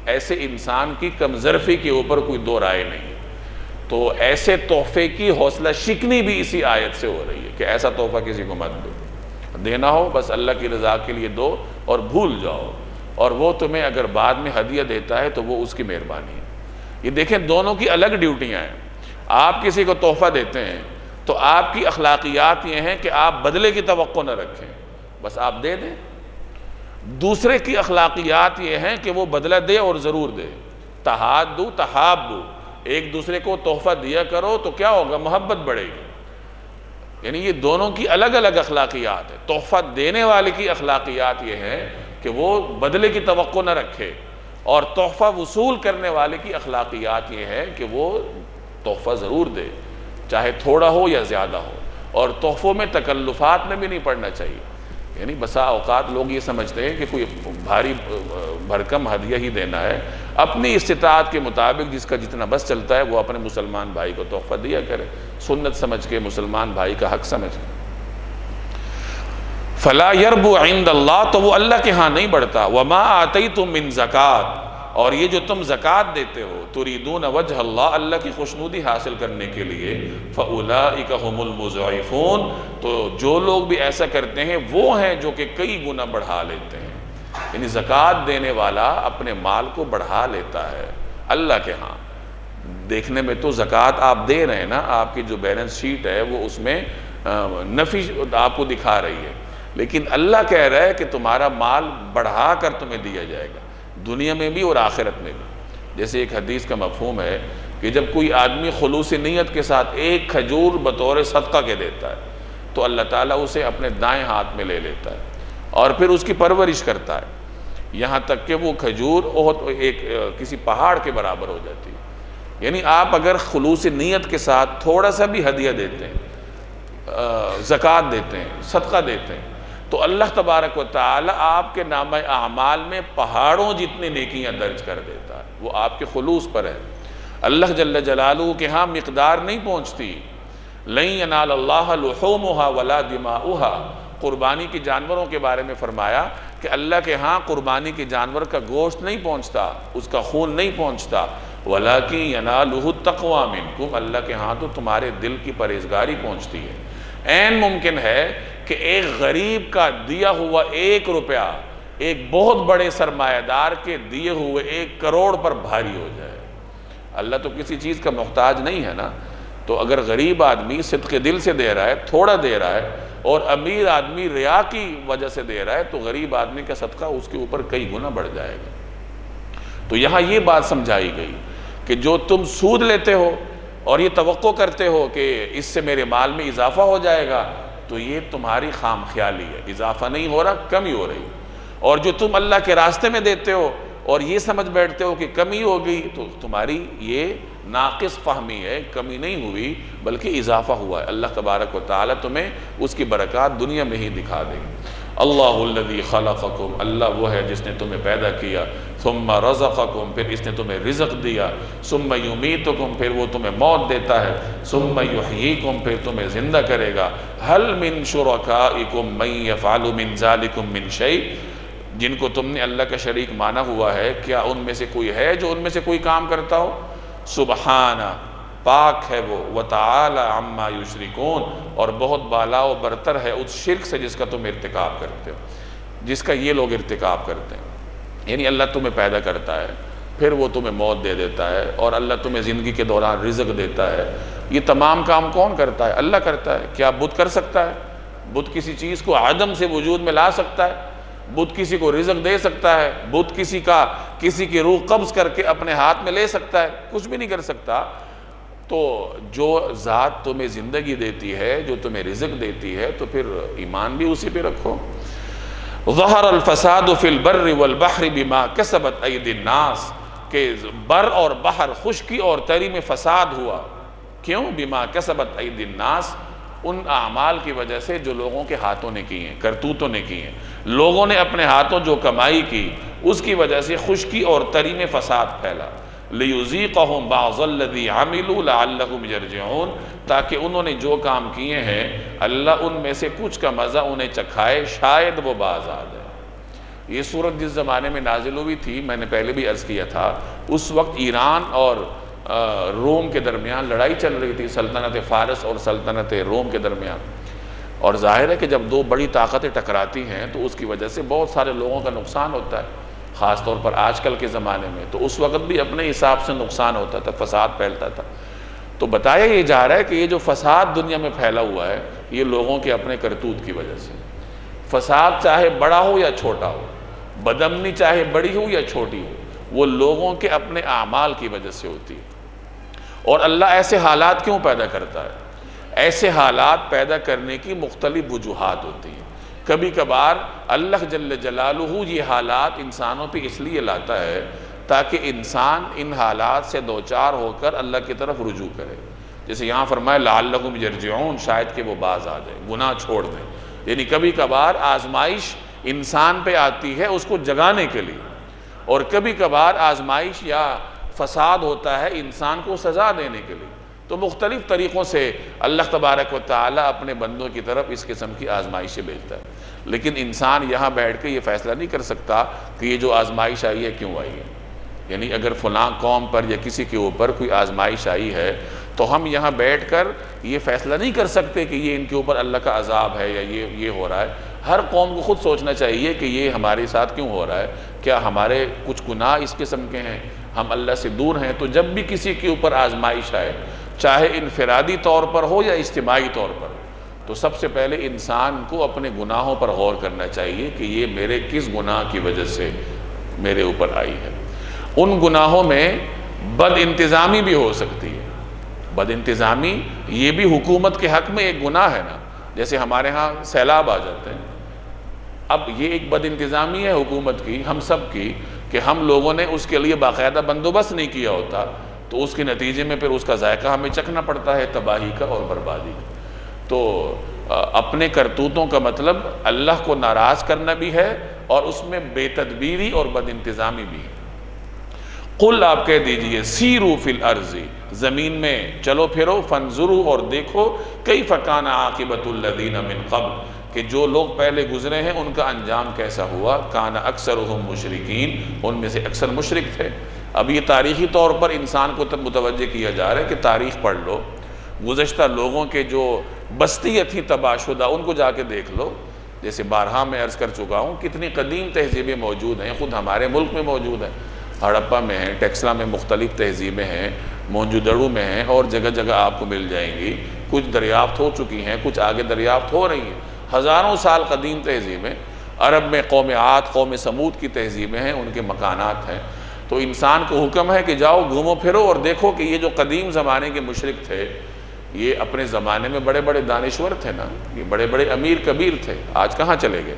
ایسے انسان کی کمظرفی کے اوپر کوئی دو رائے نہیں ہے۔ تو ایسے تحفے کی حوصلہ شکنی بھی اسی آیت سے ہو رہی ہے کہ ایسا تحفہ کسی کو مت دو، دینا ہو بس اللہ کی رضا کے لیے دو اور بھول جاؤ، اور وہ تمہیں اگر بعد میں ہدیہ دیتا ہے تو وہ اس کی مہربانی ہے۔ یہ دیکھیں دونوں کی الگ ڈیوٹیاں ہیں۔ آپ کسی کو تحفہ دیتے ہیں تو آپ کی اخلاقیات یہ ہیں کہ آپ بدلے کی توقع نہ رکھیں، بس آپ دے دیں۔ دوسرے کی اخلاقیات یہ ہیں کہ وہ بدلہ دے اور ضرور دے۔ تحادو تحابو، ایک دوسرے کو تحفہ دیا کرو تو کیا ہوگا؟ محبت بڑھے گی۔ یعنی یہ دونوں کی الگ الگ اخلاقیات ہیں۔ تحفہ دینے والے کی اخلاقیات یہ ہیں کہ وہ بدلے کی توقع نہ رکھے، اور تحفہ وصول کرنے والے کی اخلاقیات یہ ہے کہ وہ تحفہ ضرور دے، چاہے تھوڑا ہو یا زیادہ ہو، اور تحفوں میں تکلفات میں بھی نہیں پڑنا چاہیے۔ یعنی بسا اوقات لوگ یہ سمجھتے ہیں کہ کوئی بھاری بھرکم ہدیہ ہی دینا ہے، اپنی استطاعت کے مطابق جس کا جتنا بس چلتا ہے وہ اپنے مسلمان بھائی کو تحفہ دیا کرے، سنت سمجھ کے، مسلمان بھائی کا حق سمجھ کے۔ فلا یربو عند اللہ، تو وہ اللہ کے ہاں نہیں بڑھتا۔ وما آتیتم من زکات، اور یہ جو تم زکوٰۃ دیتے ہو، تریدون وجہ اللہ، اللہ کی خوشنودی حاصل کرنے کے لیے، فاولئک هم المضعفون، تو جو لوگ بھی ایسا کرتے ہیں وہ ہیں جو کہ کئی گنا بڑھا لیتے ہیں۔ یعنی زکوٰۃ دینے والا اپنے مال کو بڑھا لیتا ہے اللہ کے ہاں، دیکھنے میں تو زکوٰۃ آپ دے رہے ہیں نا، آپ کی جو بیلنس شیٹ ہے وہ اس میں نفی آپ کو دکھا رہی ہے، لیکن اللہ کہہ رہا ہے کہ تمہارا مال بڑھا کر تمہیں دیا جائے گا، دنیا میں بھی اور آخرت میں بھی۔ جیسے ایک حدیث کا مفہوم ہے کہ جب کوئی آدمی خلوص نیت کے ساتھ ایک کھجور بطور صدقہ کے دیتا ہے تو اللہ تعالیٰ اسے اپنے دائیں ہاتھ میں لے لیتا ہے اور پھر اس کی پرورش کرتا ہے، یہاں تک کہ وہ کھجور کسی پہاڑ کے برابر ہو جاتی ہے۔ یعنی آپ اگر خلوص نیت کے ساتھ تھوڑا سا بھی ہدیہ دیتے ہیں، زکوٰۃ دیتے ہیں، صدقہ دیتے ہیں، تو اللہ تبارک و تعالی آپ کے نامہ اعمال میں پہاڑوں جتنی نیکیاں درج کر دیتا ہے، وہ آپ کے خلوص پر ہے۔ اللہ جل جلالہ کے ہاں مقدار نہیں پہنچتی، لن ینال اللہ لحومها ولا دماؤها، قربانی کی جانوروں کے بارے میں فرمایا کہ اللہ کے ہاں قربانی کے جانور کا گوشت نہیں پہنچتا، اس کا خون نہیں پہنچتا، وَلَكِنْ يَنَالُهُ التَّقْوَى مِنْكُمْ، اللہ کے ہاں تو تمہارے دل کی پرہیزگاری پہنچتی ہے۔ عین ممکن ہے کہ ایک غریب کا دیا ہوا 1 روپیہ ایک بہت بڑے سرمایہ دار کے دیے ہوئے 1 کروڑ پر بھاری ہو جائے۔ اللہ تو کسی چیز کا محتاج نہیں ہے نا، تو اگر غریب آدمی صدق دل سے دے رہا ہے، تھوڑا دے رہا ہے، اور امیر آدمی ریا کی وجہ سے دے رہا ہے، تو غریب آدمی کا صدقہ اس کے اوپر کئی گنا بڑھ جائے گا۔ تو یہاں یہ بات سمجھائی گئی کہ جو تم سود لیتے ہو اور یہ توقع کرتے ہو کہ اس سے میرے مال میں اضافہ ہو جائے گا، تو یہ تمہاری خام خیالی ہے، اضافہ نہیں ہو رہا، کمی ہو رہی۔ اور جو تم اللہ کے راستے میں دیتے ہو اور یہ سمجھ بیٹھتے ہو کہ کمی ہوگی، تو تمہاری یہ ناقص فہمی ہے، کمی نہیں ہوئی بلکہ اضافہ ہوا ہے۔ اللہ تبارک و تعالیٰ تمہیں اس کی برکات دنیا میں ہی دکھا دے گی۔ اللہ الذی خلقکم، اللہ وہ ہے جس نے تمہیں پیدا کیا، ثم رزقکم، پھر اس نے تمہیں رزق دیا، ثم یمیتکم، پھر وہ تمہیں موت دیتا ہے، ثم یحییکم، پھر تمہیں زندہ کرے گا۔ هل من شرکائکم من یفعل من ذلکم من شیء، جن کو تم نے اللہ کا شریک مانا ہوا ہے، کیا ان میں سے کوئی ہے جو ان میں سے کوئی کام کرتا ہو؟ سبحانہ، پاک ہے وہ، وتعالی عما یشرکون، اور بہت بالا و برتر ہے اس شرک سے جس کا تم ارتکاب کرتے ہو، جس کا یہ لوگ ارتکاب کرتے ہیں۔ یعنی اللہ تمہیں پیدا کرتا ہے، پھر وہ تمہیں موت دے دیتا ہے، اور اللہ تمہیں زندگی کے دوران رزق دیتا ہے۔ یہ تمام کام کون کرتا ہے؟ اللہ کرتا ہے۔ کیا بت کر سکتا ہے؟ بت کسی چیز کو عدم سے وجود میں لا سکتا ہے؟ بت کسی کو رزق دے سکتا ہے؟ بت کسی کی روح قبض کر کے اپنے ہاتھ میں لے سکتا ہے؟ کچھ بھی نہیں کر سکتا۔ تو جو ذات تمہیں زندگی دیتی ہے، جو تمہیں رزق دیتی ہے، تو پھر ایمان بھی اسی پہ رکھو۔ ظہر الفساد فی البر والبحر بما کسبت ایدی الناس، کہ بر اور بحر، خشکی اور تری میں فساد ہوا، کیوں؟ بما کسبت ایدی الناس، ان اعمال کی وجہ سے جو لوگوں کے ہاتھوں نے کی ہیں، کرتوتوں نے کی ہیں، لوگوں نے اپنے ہاتھوں جو کمائی کی، اس کی وجہ سے خشکی اور تری میں فساد پھیلا۔ لِيُذِيقَهُمْ بَعْضَ الَّذِي عَمِلُوا لَعَلَّهُمْ يَرْجِعُونَ، تاکہ انہوں نے جو کام کیے ہیں اللہ ان میں سے کچھ کا مزہ انہیں چکھائے، شاید وہ باز آ جائے۔ یہ سورت جس زمانے میں نازل ہوئی تھی، میں نے پہلے بھی عرض کیا تھا، اس وقت ایران اور روم کے درمیان لڑائی چل رہی تھی، سلطنت فارس اور سلطنت روم کے درمیان، اور ظاہر ہے کہ جب دو بڑی طاقتیں ٹکراتی ہیں تو اس کی وجہ سے بہت سارے لوگوں کا نقصان ہوتا ہے، خاص طور پر آج کل کے زمانے میں۔ تو اس وقت بھی اپنے حساب سے نقصان ہوتا تھا، فساد پھیلتا تھا۔ تو بتایا یہ جا رہا ہے کہ یہ جو فساد دنیا میں پھیلا ہوا ہے، یہ لوگوں کے اپنے کرتوت کی وجہ سے۔ فساد چاہے بڑا ہو یا چھوٹا ہو، بدامنی چاہے بڑی ہو یا چھوٹی ہو، وہ لوگوں کے اپنے اعمال کی وجہ سے ہوتی ہے۔ اور اللہ ایسے حالات کیوں پیدا کرتا ہے؟ ایسے حالات پیدا کرنے کی مختلف وجوہات ہوتی ہیں۔ کبھی کبھار اللہ جل جلالہ یہ حالات انسانوں پہ اس لیے لاتا ہے تاکہ انسان ان حالات سے دوچار ہو کر اللہ کی طرف رجوع کرے۔ جیسے یہاں فرمائے لعلہم یرجعون، شاید کہ وہ باز آ جائے، گناہ چھوڑ دیں۔ یعنی کبھی کبھار آزمائش انسان پہ آتی ہے اس کو جگانے کے لیے، اور کبھی کبھار آزمائش یا فساد ہوتا ہے انسان کو سزا دینے کے لیے۔ تو مختلف طریقوں سے اللہ تبارک و تعالیٰ اپنے بندوں کی طرف اس قسم کی آزمائشیں بھیجتا ہے، لیکن انسان یہاں بیٹھ کے یہ فیصلہ نہیں کر سکتا کہ یہ جو آزمائش آئی ہے کیوں آئی ہے۔ یعنی اگر فلاں قوم پر یا کسی کے اوپر کوئی آزمائش آئی ہے تو ہم یہاں بیٹھ کر یہ فیصلہ نہیں کر سکتے کہ یہ ان کے اوپر اللہ کا عذاب ہے یا یہ ہو رہا ہے۔ ہر قوم کو خود سوچنا چاہیے کہ یہ ہمارے ساتھ کیوں ہو رہا ہے، کیا ہمارے کچھ گناہ اس قسم کے ہیں، ہم اللہ سے دور ہیں، تو جب بھی کسی کے اوپر آزمائش آئے، چاہے انفرادی طور پر ہو یا اجتماعی طور پر، تو سب سے پہلے انسان کو اپنے گناہوں پر غور کرنا چاہیے کہ یہ میرے کس گناہ کی وجہ سے میرے اوپر آئی ہے۔ ان گناہوں میں بد انتظامی بھی ہو سکتی ہے۔ بد انتظامی یہ بھی حکومت کے حق میں ایک گناہ ہے نا، جیسے ہمارے ہاں سیلاب آ جاتے ہیں، اب یہ ایک بد انتظامی ہے حکومت کی، ہم سب کی، کہ ہم لوگوں نے اس کے لیے باقاعدہ بندوبست نہیں کیا ہوتا، تو اس کے نتیجے میں پھر اس کا ذائقہ ہمیں چکھنا پڑتا ہے، تباہی کا اور بربادی کا۔ تو اپنے کرتوتوں کا مطلب اللہ کو ناراض کرنا بھی ہے، اور اس میں بے تدبیری اور بد انتظامی بھی ہے۔ قل آپ کہہ دیجئے سیرو فی الارض، زمین میں چلو پھرو، فانظروا اور دیکھو، کیف کان عاقبۃ الذین من قبل، کہ جو لوگ پہلے گزرے ہیں ان کا انجام کیسا ہوا، کان اکثرہم مشرکین، ان میں سے اکثر مشرک تھے۔ اب یہ تاریخی طور پر انسان کو تب متوجہ کیا جا رہا ہے کہ تاریخ پڑھ لو، گزشتہ لوگوں کے جو بستیاں تھیں تباہ شدہ ان کو جا کے دیکھ لو۔ جیسے بارہا میں عرض کر چکا ہوں، کتنی قدیم تہذیبیں موجود ہیں، خود ہمارے ملک میں موجود ہیں، ہڑپا میں ہیں، ٹیکسلا میں مختلف تہذیبیں ہیں، موہنجودڑو میں ہیں، اور جگہ جگہ آپ کو مل جائیں گی۔ کچھ دریافت ہو چکی ہیں، کچھ آگے دریافت ہو رہی ہیں، ہزاروں سال قدیم تہذیبیں۔ عرب میں قوم عاد، قوم سمود کی تہذیبیں ہیں، ان کے مکانات ہیں۔ تو انسان کو حکم ہے کہ جاؤ گھومو پھرو اور دیکھو کہ یہ جو قدیم زمانے کے مشرک تھے، یہ اپنے زمانے میں بڑے بڑے دانشور تھے نا، یہ بڑے بڑے امیر کبیر تھے، آج کہاں چلے گئے؟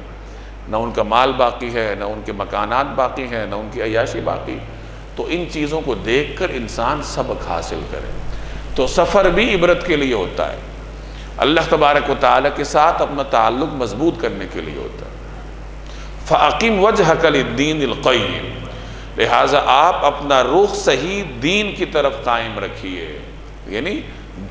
نہ ان کا مال باقی ہے، نہ ان کے مکانات باقی ہیں، نہ ان کی عیاشی باقی۔ تو ان چیزوں کو دیکھ کر انسان سبق حاصل کرے۔ تو سفر بھی عبرت کے لیے ہوتا ہے، اللہ تبارک و تعالیٰ کے ساتھ اپنا تعلق مضبوط کرنے کے لیے ہوتا ہے۔ فَأَقِمْ وَجْهَكَ لِلدِّينِ الْقَيِّمِ، لہٰذا آپ اپنا رخ صحیح دین کی طرف قائم رکھیے، یعنی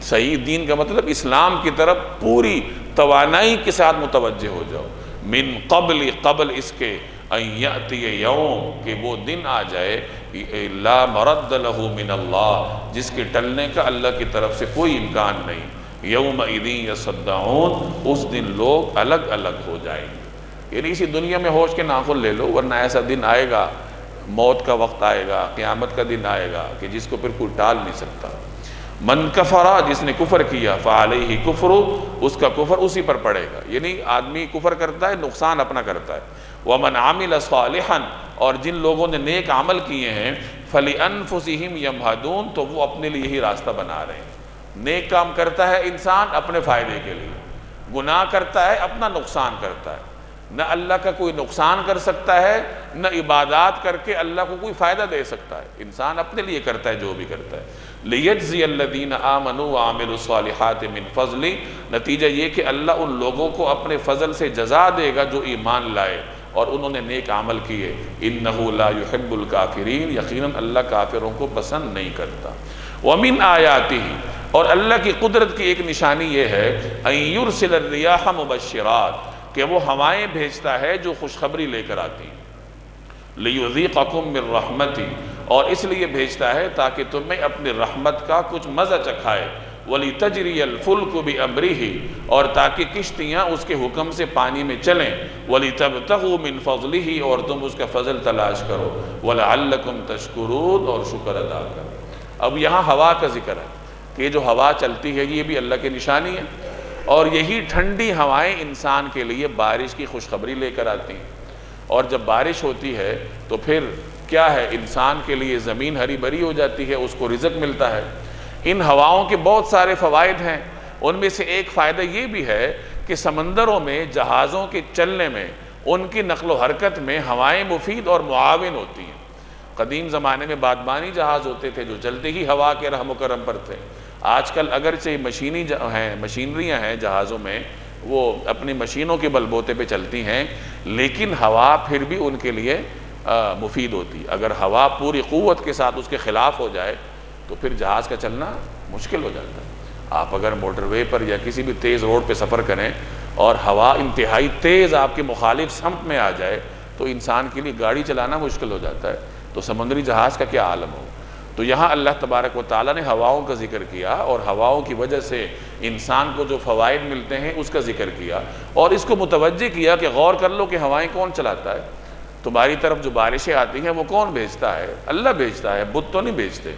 صحیح دین کا مطلب اسلام کی طرف پوری توانائی کے ساتھ متوجہ ہو جاؤ۔ من قبل، قبل اس کے، ان یأتی یوم، کہ وہ دن آ جائے، لا مرد لہ من اللہ، جس کے ٹلنے کا اللہ کی طرف سے کوئی امکان نہیں۔ یومئذ یصدعون، اس دن لوگ الگ الگ ہو جائیں گے۔ یعنی اسی دنیا میں ہوش کے ناخن لے لو، ورنہ ایسا دن آئے گا، موت کا وقت آئے گا، قیامت کا دن آئے گا کہ جس کو پھر کوئی ٹال نہیں سکتا۔ من کفرا، جس نے کفر کیا، فعلیہ کفر، اس کا کفر اسی پر پڑے گا۔ یعنی آدمی کفر کرتا ہے، نقصان اپنا کرتا ہے۔ ومن عمل صالحا، اور جن لوگوں نے نیک عمل کیے ہیں، فلانفسہم یمہدون، تو وہ اپنے لیے ہی راستہ بنا رہے ہیں۔ نیک کام کرتا ہے انسان اپنے فائدے کے لیے، گناہ کرتا ہے اپنا نقصان کرتا ہے۔ نہ اللہ کا کوئی نقصان کر سکتا ہے، نہ عبادات کر کے اللہ کو کوئی فائدہ دے سکتا ہے، انسان اپنے لیے کرتا ہے جو بھی کرتا ہے۔ لِيَجْزِيَ الَّذِينَ آمَنُوا وَعَمِلُوا الصَّالِحَاتِ مِنْ فَضْلِ، نتیجہ یہ کہ اللہ ان لوگوں کو اپنے فضل سے جزا دے گا جو ایمان لائے اور انہوں نے نیک عمل کیے۔ إِنَّهُ لَا يُحِبُّ الْكَافِرِينَ، یقیناً اللہ کافروں کو پسند نہیں کرتا۔ وَمِنْ آیَاتِهِ، اور اللہ کی قدرت کی ایک نشانی یہ ہے، أَن يُرْسِلَ الرِّيَاحَ مُبَشِّرَاتٍ، کہ وہ ہوائیں بھیجتا ہے جو خوشخبری لے کر آتی ہیں۔ لِيُذِيقَكُم مِّن رَحْمَتِهِ، اور اس لیے بھیجتا ہے تاکہ تمہیں اپنی رحمت کا کچھ مزہ چکھائے۔ وَلِتَجْرِيَ الْفُلْكُ بِأَمْرِهِ، اور تاکہ کشتیاں اس کے حکم سے پانی میں چلیں۔ وَلِتَبْتَغُوا مِن فَضْلِهِ، اور تم اس کا فضل تلاش کرو۔ وَلَعَلَّكُمْ تَشْكُرُونَ، اور شکر ادا کرو۔ اب یہاں ہوا کا ذکر ہے کہ یہ جو ہوا چلتی ہے یہ بھی اللہ کی نشانی ہے، اور یہی ٹھنڈی ہوائیں انسان کے لیے بارش کی خوشخبری لے کر آتی ہیں۔ اور جب بارش ہوتی ہے تو پھر کیا ہے، انسان کے لیے زمین ہری بھری ہو جاتی ہے، اس کو رزق ملتا ہے۔ ان ہواؤں کے بہت سارے فوائد ہیں، ان میں سے ایک فائدہ یہ بھی ہے کہ سمندروں میں جہازوں کے چلنے میں، ان کی نقل و حرکت میں ہوائیں مفید اور معاون ہوتی ہیں۔ قدیم زمانے میں بادبانی جہاز ہوتے تھے جو چلتے ہی ہوا کے رحم و کرم پر تھے۔ آج کل اگرچہ مشینریاں ہیں جہازوں میں، وہ اپنی مشینوں کے بل بوتے پہ چلتی ہیں، لیکن ہوا پھر بھی ان کے لیے مفید ہوتی ہے۔ اگر ہوا پوری قوت کے ساتھ اس کے خلاف ہو جائے تو پھر جہاز کا چلنا مشکل ہو جاتا ہے۔ آپ اگر موٹر وے پر یا کسی بھی تیز روڈ پہ سفر کریں اور ہوا انتہائی تیز آپ کے مخالف سمت میں آ جائے تو انسان کے لیے گاڑی چلانا مشکل ہو جاتا ہے، تو سمندری جہاز کا کیا عالم ہو۔ تو یہاں اللہ تبارک و تعالیٰ نے ہواؤں کا ذکر کیا، اور ہواؤں کی وجہ سے انسان کو جو فوائد ملتے ہیں اس کا ذکر کیا، اور اس کو متوجہ کیا کہ غور کر لو کہ ہوائیں کون چلاتا ہے۔ تمہاری طرف جو بارشیں آتی ہیں وہ کون بھیجتا ہے؟ اللہ بھیجتا ہے، بت تو نہیں بھیجتے۔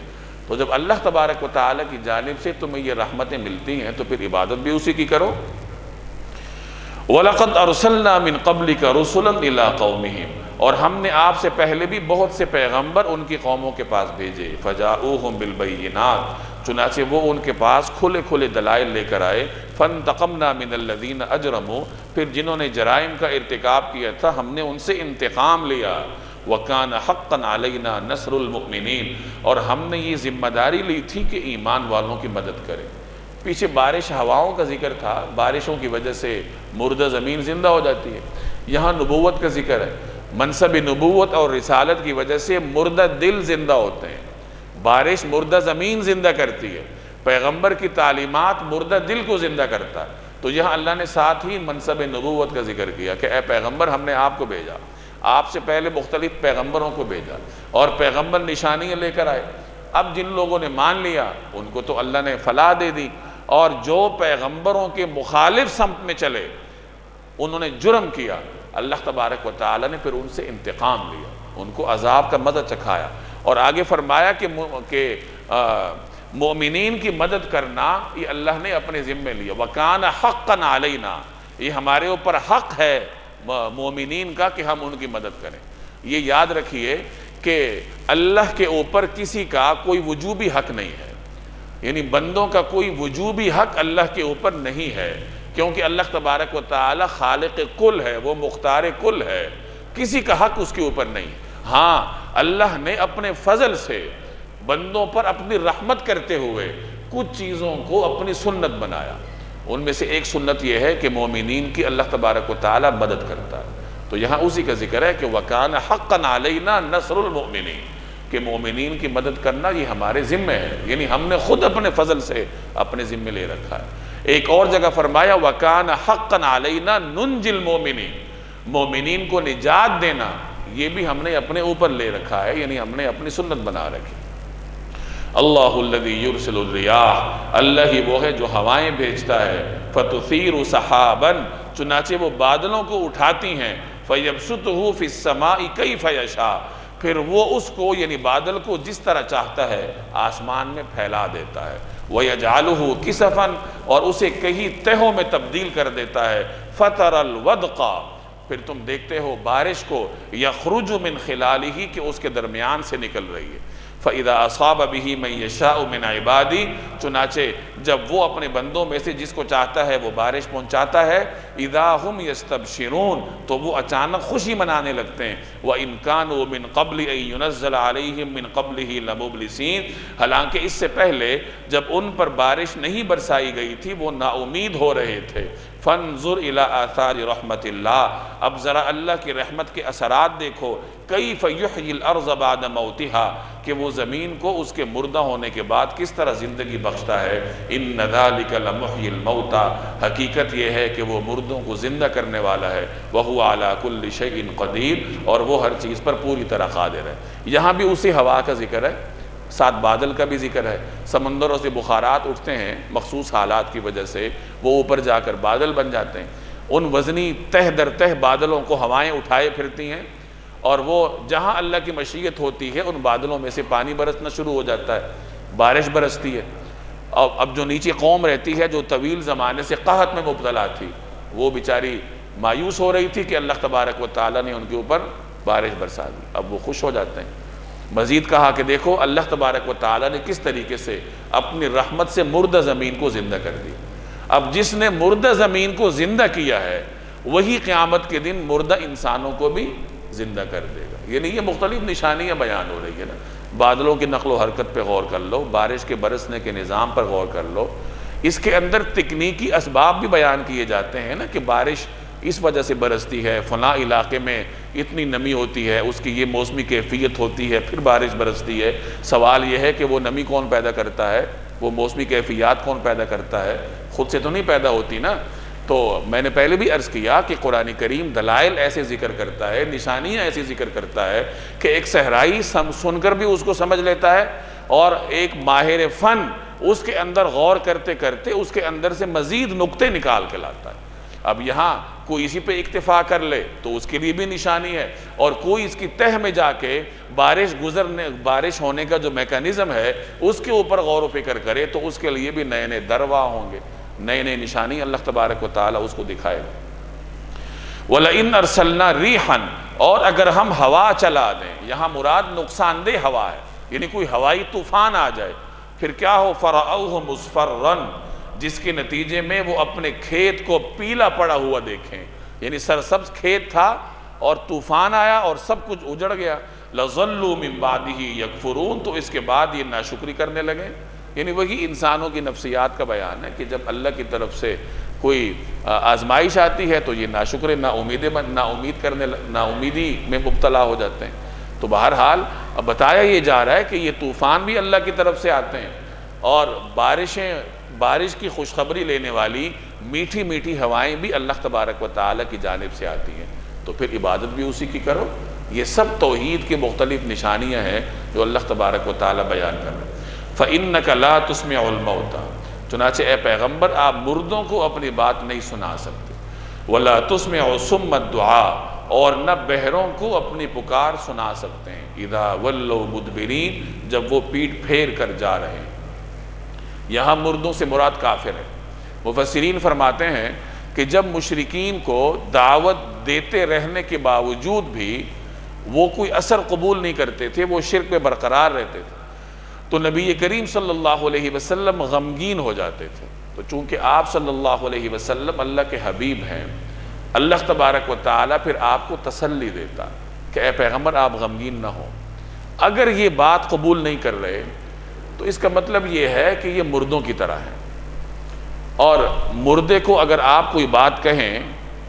تو جب اللہ تبارک و تعالیٰ کی جانب سے تمہیں یہ رحمتیں ملتی ہیں تو پھر عبادت بھی اسی کی کرو۔ وَلَقَدْ أَرْسَلْنَا مِن قَبْلِكَ رُسُلًا إِلَىٰ قَوْمِهِمْ، اور ہم نے آپ سے پہلے بھی بہت سے پیغمبر ان کی قوموں کے پاس بھیجے۔ فَجَاءُوهُمْ بِالْبَيِّنَاتِ، چنانچہ وہ ان کے پاس کھلے کھلے دلائل لے کر آئے۔ فَانْتَقَمْنَا مِنَ الَّذِينَ أَجْرَمُوا، پھر جنہوں نے جرائم کا ارتکاب کیا تھا ہم نے ان سے انتقام لیا۔ وَكَانَ حَقًّا عَلَيْنَا نَصْرُ الْمُؤْمِنِينَ، اور ہم نے یہ ذمہ داری لی تھی کہ ایمان والوں کی مدد کریں۔ پیچھے بارش ہواؤں کا ذکر تھا، بارشوں کی وجہ سے مردہ زمین زندہ ہو جاتی ہے۔ یہاں نبوت کا ذکر ہے، منصب نبوت اور رسالت کی وجہ سے مردہ دل زندہ ہوتے ہیں۔ بارش مردہ زمین زندہ کرتی ہے، پیغمبر کی تعلیمات مردہ دل کو زندہ کرتا ہے۔ تو یہاں اللہ نے ساتھ ہی منصب نبوت کا ذکر کیا کہ اے پیغمبر ہم نے آپ کو بھیجا، آپ سے پہلے مختلف پیغمبروں کو بھیجا، اور پیغمبر نشانیاں لے کر آئے۔ اب جن لوگوں نے مان لیا ان کو تو اللہ نے فلاح دے دی، اور جو پیغمبروں کے مخالف سمت میں چلے انہوں نے جرم کیا، اللہ تبارک و تعالیٰ نے پھر ان سے انتقام لیا، ان کو عذاب کا مزہ چکھایا۔ اور آگے فرمایا کہ مومنین کی مدد کرنا یہ اللہ نے اپنے ذمے لیا۔ وَكَانَ حَقًّا عَلَيْنَا، یہ ہمارے اوپر حق ہے مومنین کا کہ ہم ان کی مدد کریں۔ یہ یاد رکھیے کہ اللہ کے اوپر کسی کا کوئی وجوبی حق نہیں ہے، یعنی بندوں کا کوئی وجوبی حق اللہ کے اوپر نہیں ہے، کیونکہ اللہ تبارک و تعالی خالق کل ہے، وہ مختار کل ہے، کسی کا حق اس کے اوپر نہیں۔ ہاں اللہ نے اپنے فضل سے بندوں پر اپنی رحمت کرتے ہوئے کچھ چیزوں کو اپنی سنت بنایا۔ ان میں سے ایک سنت یہ ہے کہ مومنین کی اللہ تبارک و تعالی مدد کرتا ہے۔ تو یہاں اسی کا ذکر ہے کہ وَكَانَ حَقًّا عَلَيْنَا نَصْرُ الْمُؤْمِنِينَ، کہ مومنین کی مدد کرنا یہ ہمارے ذمے ہے، یعنی ہم نے خود اپنے فضل سے اپنے ذمے لے رکھا ہے۔ ایک اور جگہ فرمایا وَكَانَ حَقًّا عَلَيْنَا نُنْجِ الْمُؤْمِنِينَ، مومنین کو نجات دینا یہ بھی ہم نے اپنے اوپر لے رکھا ہے، یعنی ہم نے اپنی سنت بنا رکھی۔ اللہ الذی یرسل الریاح، اللہ ہی وہ ہے جو ہوائیں بھیجتا ہے، فَتُثِيرُ سَحَابًا، چنانچہ وہ بادلوں کو اٹھاتی ہیں، فَيَبْسُطُهُ فِي السَّمَاءِ كَيْفَ يَشَاءُ، پھر وہ اس کو یعنی بادل کو جس طرح چاہتا ہے آسمان میں پھیلا دیتا ہے، وَيَجْعَلُهُ كِسَفًا، اور اسے کئی تہوں میں تبدیل کر دیتا ہے، فَتَرَ الْوَدْقَ، پھر تم دیکھتے ہو بارش کو، يَخْرُجُ مِنْ خِلَالِهِ کہ اس کے درمیان سے نکل رہی ہے، فَإِذَا أَصَابَ بِهِ مَن يَشَاءُ مِنْ عِبَادِهِ، چنانچہ جب وہ اپنے بندوں میں سے جس کو چاہتا ہے وہ بارش پہنچاتا ہے، إِذَا هُمْ يَسْتَبْشِرُونَ، تو وہ اچانک خوشی منانے لگتے ہیں، وَإِنْ كَانُوا مِنْ قَبْلِ أَن يُنَزَّلَ عَلَيْهِمْ مِنْ قَبْلِهِ لَمُبْلِسِينَ، حالانکہ اس سے پہلے جب ان پر بارش نہیں برسائی گئی تھی وہ نا امید ہو رہے تھے۔ فَانْظُرْ إِلَىٰ آثَارِ رَحْمَةِ اللَّهِ، اب ذرا اللہ کی رحمت کے اثرات دیکھو، كَيْفَ يُحْيِي الْأَرْضَ بَعْدَ مَوْتِهَا، کہ وہ زمین کو اس کے مردہ ہونے کے بعد کس طرح زندگی بخشتا ہے۔ إِنَّ ذَلِكَ لَمُحْيِي الْمَوْتَى، حقیقت یہ ہے کہ وہ مردوں کو زندہ کرنے والا ہے، وَهُوَ عَلَىٰ كُلِّ شَيْءٍ قَدِيرٌ، اور وہ ہر چیز پر پوری طرح قادر ہے۔ یہاں بھی اسی ہوا کا ذکر ہے، ساتھ بادل کا بھی ذکر ہے۔ سمندروں سے بخارات اٹھتے ہیں مخصوص حالات کی وجہ سے، وہ اوپر جا کر بادل بن جاتے ہیں، ان وزنی تہ در تہ بادلوں کو ہوائیں اٹھائے پھرتی ہیں، اور وہ جہاں اللہ کی مشیت ہوتی ہے ان بادلوں میں سے پانی برسنا شروع ہو جاتا ہے، بارش برستی ہے۔ اور اب جو نیچے قوم رہتی ہے جو طویل زمانے سے قحط میں مبتلا تھی، وہ بیچاری مایوس ہو رہی تھی کہ اللہ تبارک و تعالیٰ نے ان کے اوپر بارش برسا دی، اب وہ خوش ہو جاتے ہیں۔ مزید کہا کہ دیکھو اللہ تبارک و تعالیٰ نے کس طریقے سے اپنی رحمت سے مردہ زمین کو زندہ کر دی۔ اب جس نے مردہ زمین کو زندہ کیا ہے وہی قیامت کے دن مردہ انسانوں کو بھی زندہ کر دے گا۔ یعنی یہ مختلف نشانیاں بیان ہو رہی ہے نا، بادلوں کی نقل و حرکت پہ غور کر لو، بارش کے برسنے کے نظام پر غور کر لو، اس کے اندر تکنیکی اسباب بھی بیان کیے جاتے ہیں نا کہ بارش اس وجہ سے برستی ہے، فلاں علاقے میں اتنی نمی ہوتی ہے، اس کی یہ موسمی کیفیت ہوتی ہے، پھر بارش برستی ہے۔ سوال یہ ہے کہ وہ نمی کون پیدا کرتا ہے، وہ موسمی کیفیات کون پیدا کرتا ہے؟ خود سے تو نہیں پیدا ہوتی نا۔ تو میں نے پہلے بھی عرض کیا کہ قرآن کریم دلائل ایسے ذکر کرتا ہے، نشانیاں ایسے ذکر کرتا ہے کہ ایک صحرائی سن کر بھی اس کو سمجھ لیتا ہے، اور ایک ماہر فن اس کے اندر غور کرتے کرتے اس کے اندر سے مزید نقطے نکال کے لاتا ہے۔ اب یہاں کوئی اسی پہ اکتفا کر لے تو اس کے لیے بھی نشانی ہے، اور کوئی اس کی تہ میں جا کے بارش ہونے کا جو میکانزم ہے اس کے اوپر غور و فکر کرے تو اس کے لیے بھی نئے نئے دروا ہوں گے، نئے نئے نشانی اللہ تبارک و تعالیٰ اس کو دکھائے گا۔ وَلَئِنْ أَرْسَلْنَا رِيحًا، اور اگر ہم ہوا چلا دیں، یہاں مراد نقصان دہ ہوا ہے، یعنی کوئی ہوائی طوفان آ جائے، پھر کیا ہو فَرَأَوْهُ مُصْفَرًّا، جس کے نتیجے میں وہ اپنے کھیت کو پیلا پڑا ہوا دیکھیں، یعنی سرسبز کھیت تھا اور طوفان آیا اور سب کچھ اجڑ گیا، لَظَلُّوا مِن بَعْدِهِ يَكْفُرُونَ، تو اس کے بعد یہ ناشکری کرنے لگے۔ یعنی وہی انسانوں کی نفسیات کا بیان ہے کہ جب اللہ کی طرف سے کوئی آزمائش آتی ہے تو یہ ناشکر نا امیدی میں مبتلا ہو جاتے ہیں۔ تو بہرحال اب بتایا یہ جا رہا ہے کہ یہ طوفان بھی اللہ کی طرف سے آتے ہیں، اور بارش کی خوشخبری لینے والی میٹھی میٹھی ہوائیں بھی اللہ تبارک و تعالیٰ کی جانب سے آتی ہیں، تو پھر عبادت بھی اسی کی کرو۔ یہ سب توحید کی مختلف نشانیاں ہیں جو اللہ تبارک و تعالیٰ بیان کر رہے ہیں۔ فَإِنَّكَ لَا تُسْمِعُ الْمَوْتَى، چنانچہ اے پیغمبر آپ مردوں کو اپنی بات نہیں سنا سکتے، وَلَا تُسْمِعُ صُمَّ الدُّعَاء، اور نہ بہروں کو اپنی پکار سنا سکتے ہیں، اِذَا وَلَّوْا مُدْبِرِينَ، جب وہ پیٹھ پھیر کر جا رہے ہیں۔ یہاں مردوں سے مراد کافر ہے۔ مفسرین فرماتے ہیں کہ جب مشرکین کو دعوت دیتے رہنے کے باوجود بھی وہ کوئی اثر قبول نہیں کرتے تھے، وہ شرک میں برقرار رہتے تھے، تو نبی کریم صلی اللہ علیہ وسلم غمگین ہو جاتے تھے۔ تو چونکہ آپ صلی اللہ علیہ وسلم اللہ کے حبیب ہیں، اللہ تبارک و تعالیٰ پھر آپ کو تسلی دیتا کہ اے پیغمبر آپ غمگین نہ ہو۔ اگر یہ بات قبول نہیں کر رہے تو اس کا مطلب یہ ہے کہ یہ مردوں کی طرح ہے، اور مردے کو اگر آپ کوئی بات کہیں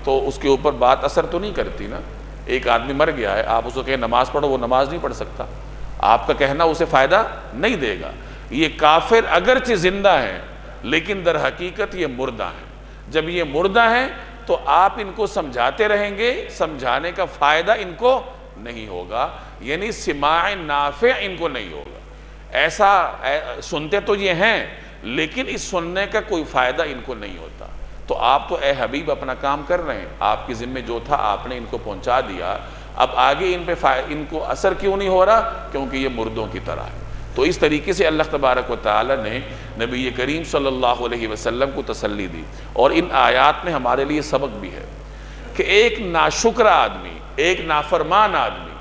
تو اس کے اوپر بات اثر تو نہیں کرتی نا۔ ایک آدمی مر گیا ہے، آپ اس کو کہیں نماز پڑھو، وہ نماز نہیں پڑھ سکتا، آپ کا کہنا اسے فائدہ نہیں دے گا۔ یہ کافر اگرچہ زندہ ہیں لیکن در حقیقت یہ مردہ ہیں۔ جب یہ مردہ ہیں تو آپ ان کو سمجھاتے رہیں گے، سمجھانے کا فائدہ ان کو نہیں ہوگا، یعنی سماع نافع ان کو نہیں ہوگا۔ ایسا سنتے تو یہ ہیں لیکن اس سننے کا کوئی فائدہ ان کو نہیں ہوتا۔ تو آپ تو اے حبیب اپنا کام کر رہے ہیں، آپ کی ذمہ جو تھا آپ نے ان کو پہنچا دیا، اب آگے ان کو اثر کیوں نہیں ہو رہا؟ کیونکہ یہ مردوں کی طرح ہے۔ تو اس طریقے سے اللہ تبارک و تعالیٰ نے نبی کریم صلی اللہ علیہ وسلم کو تسلی دی، اور ان آیات میں ہمارے لیے سبق بھی ہے کہ ایک ناشکر آدمی، ایک نافرمان آدمی،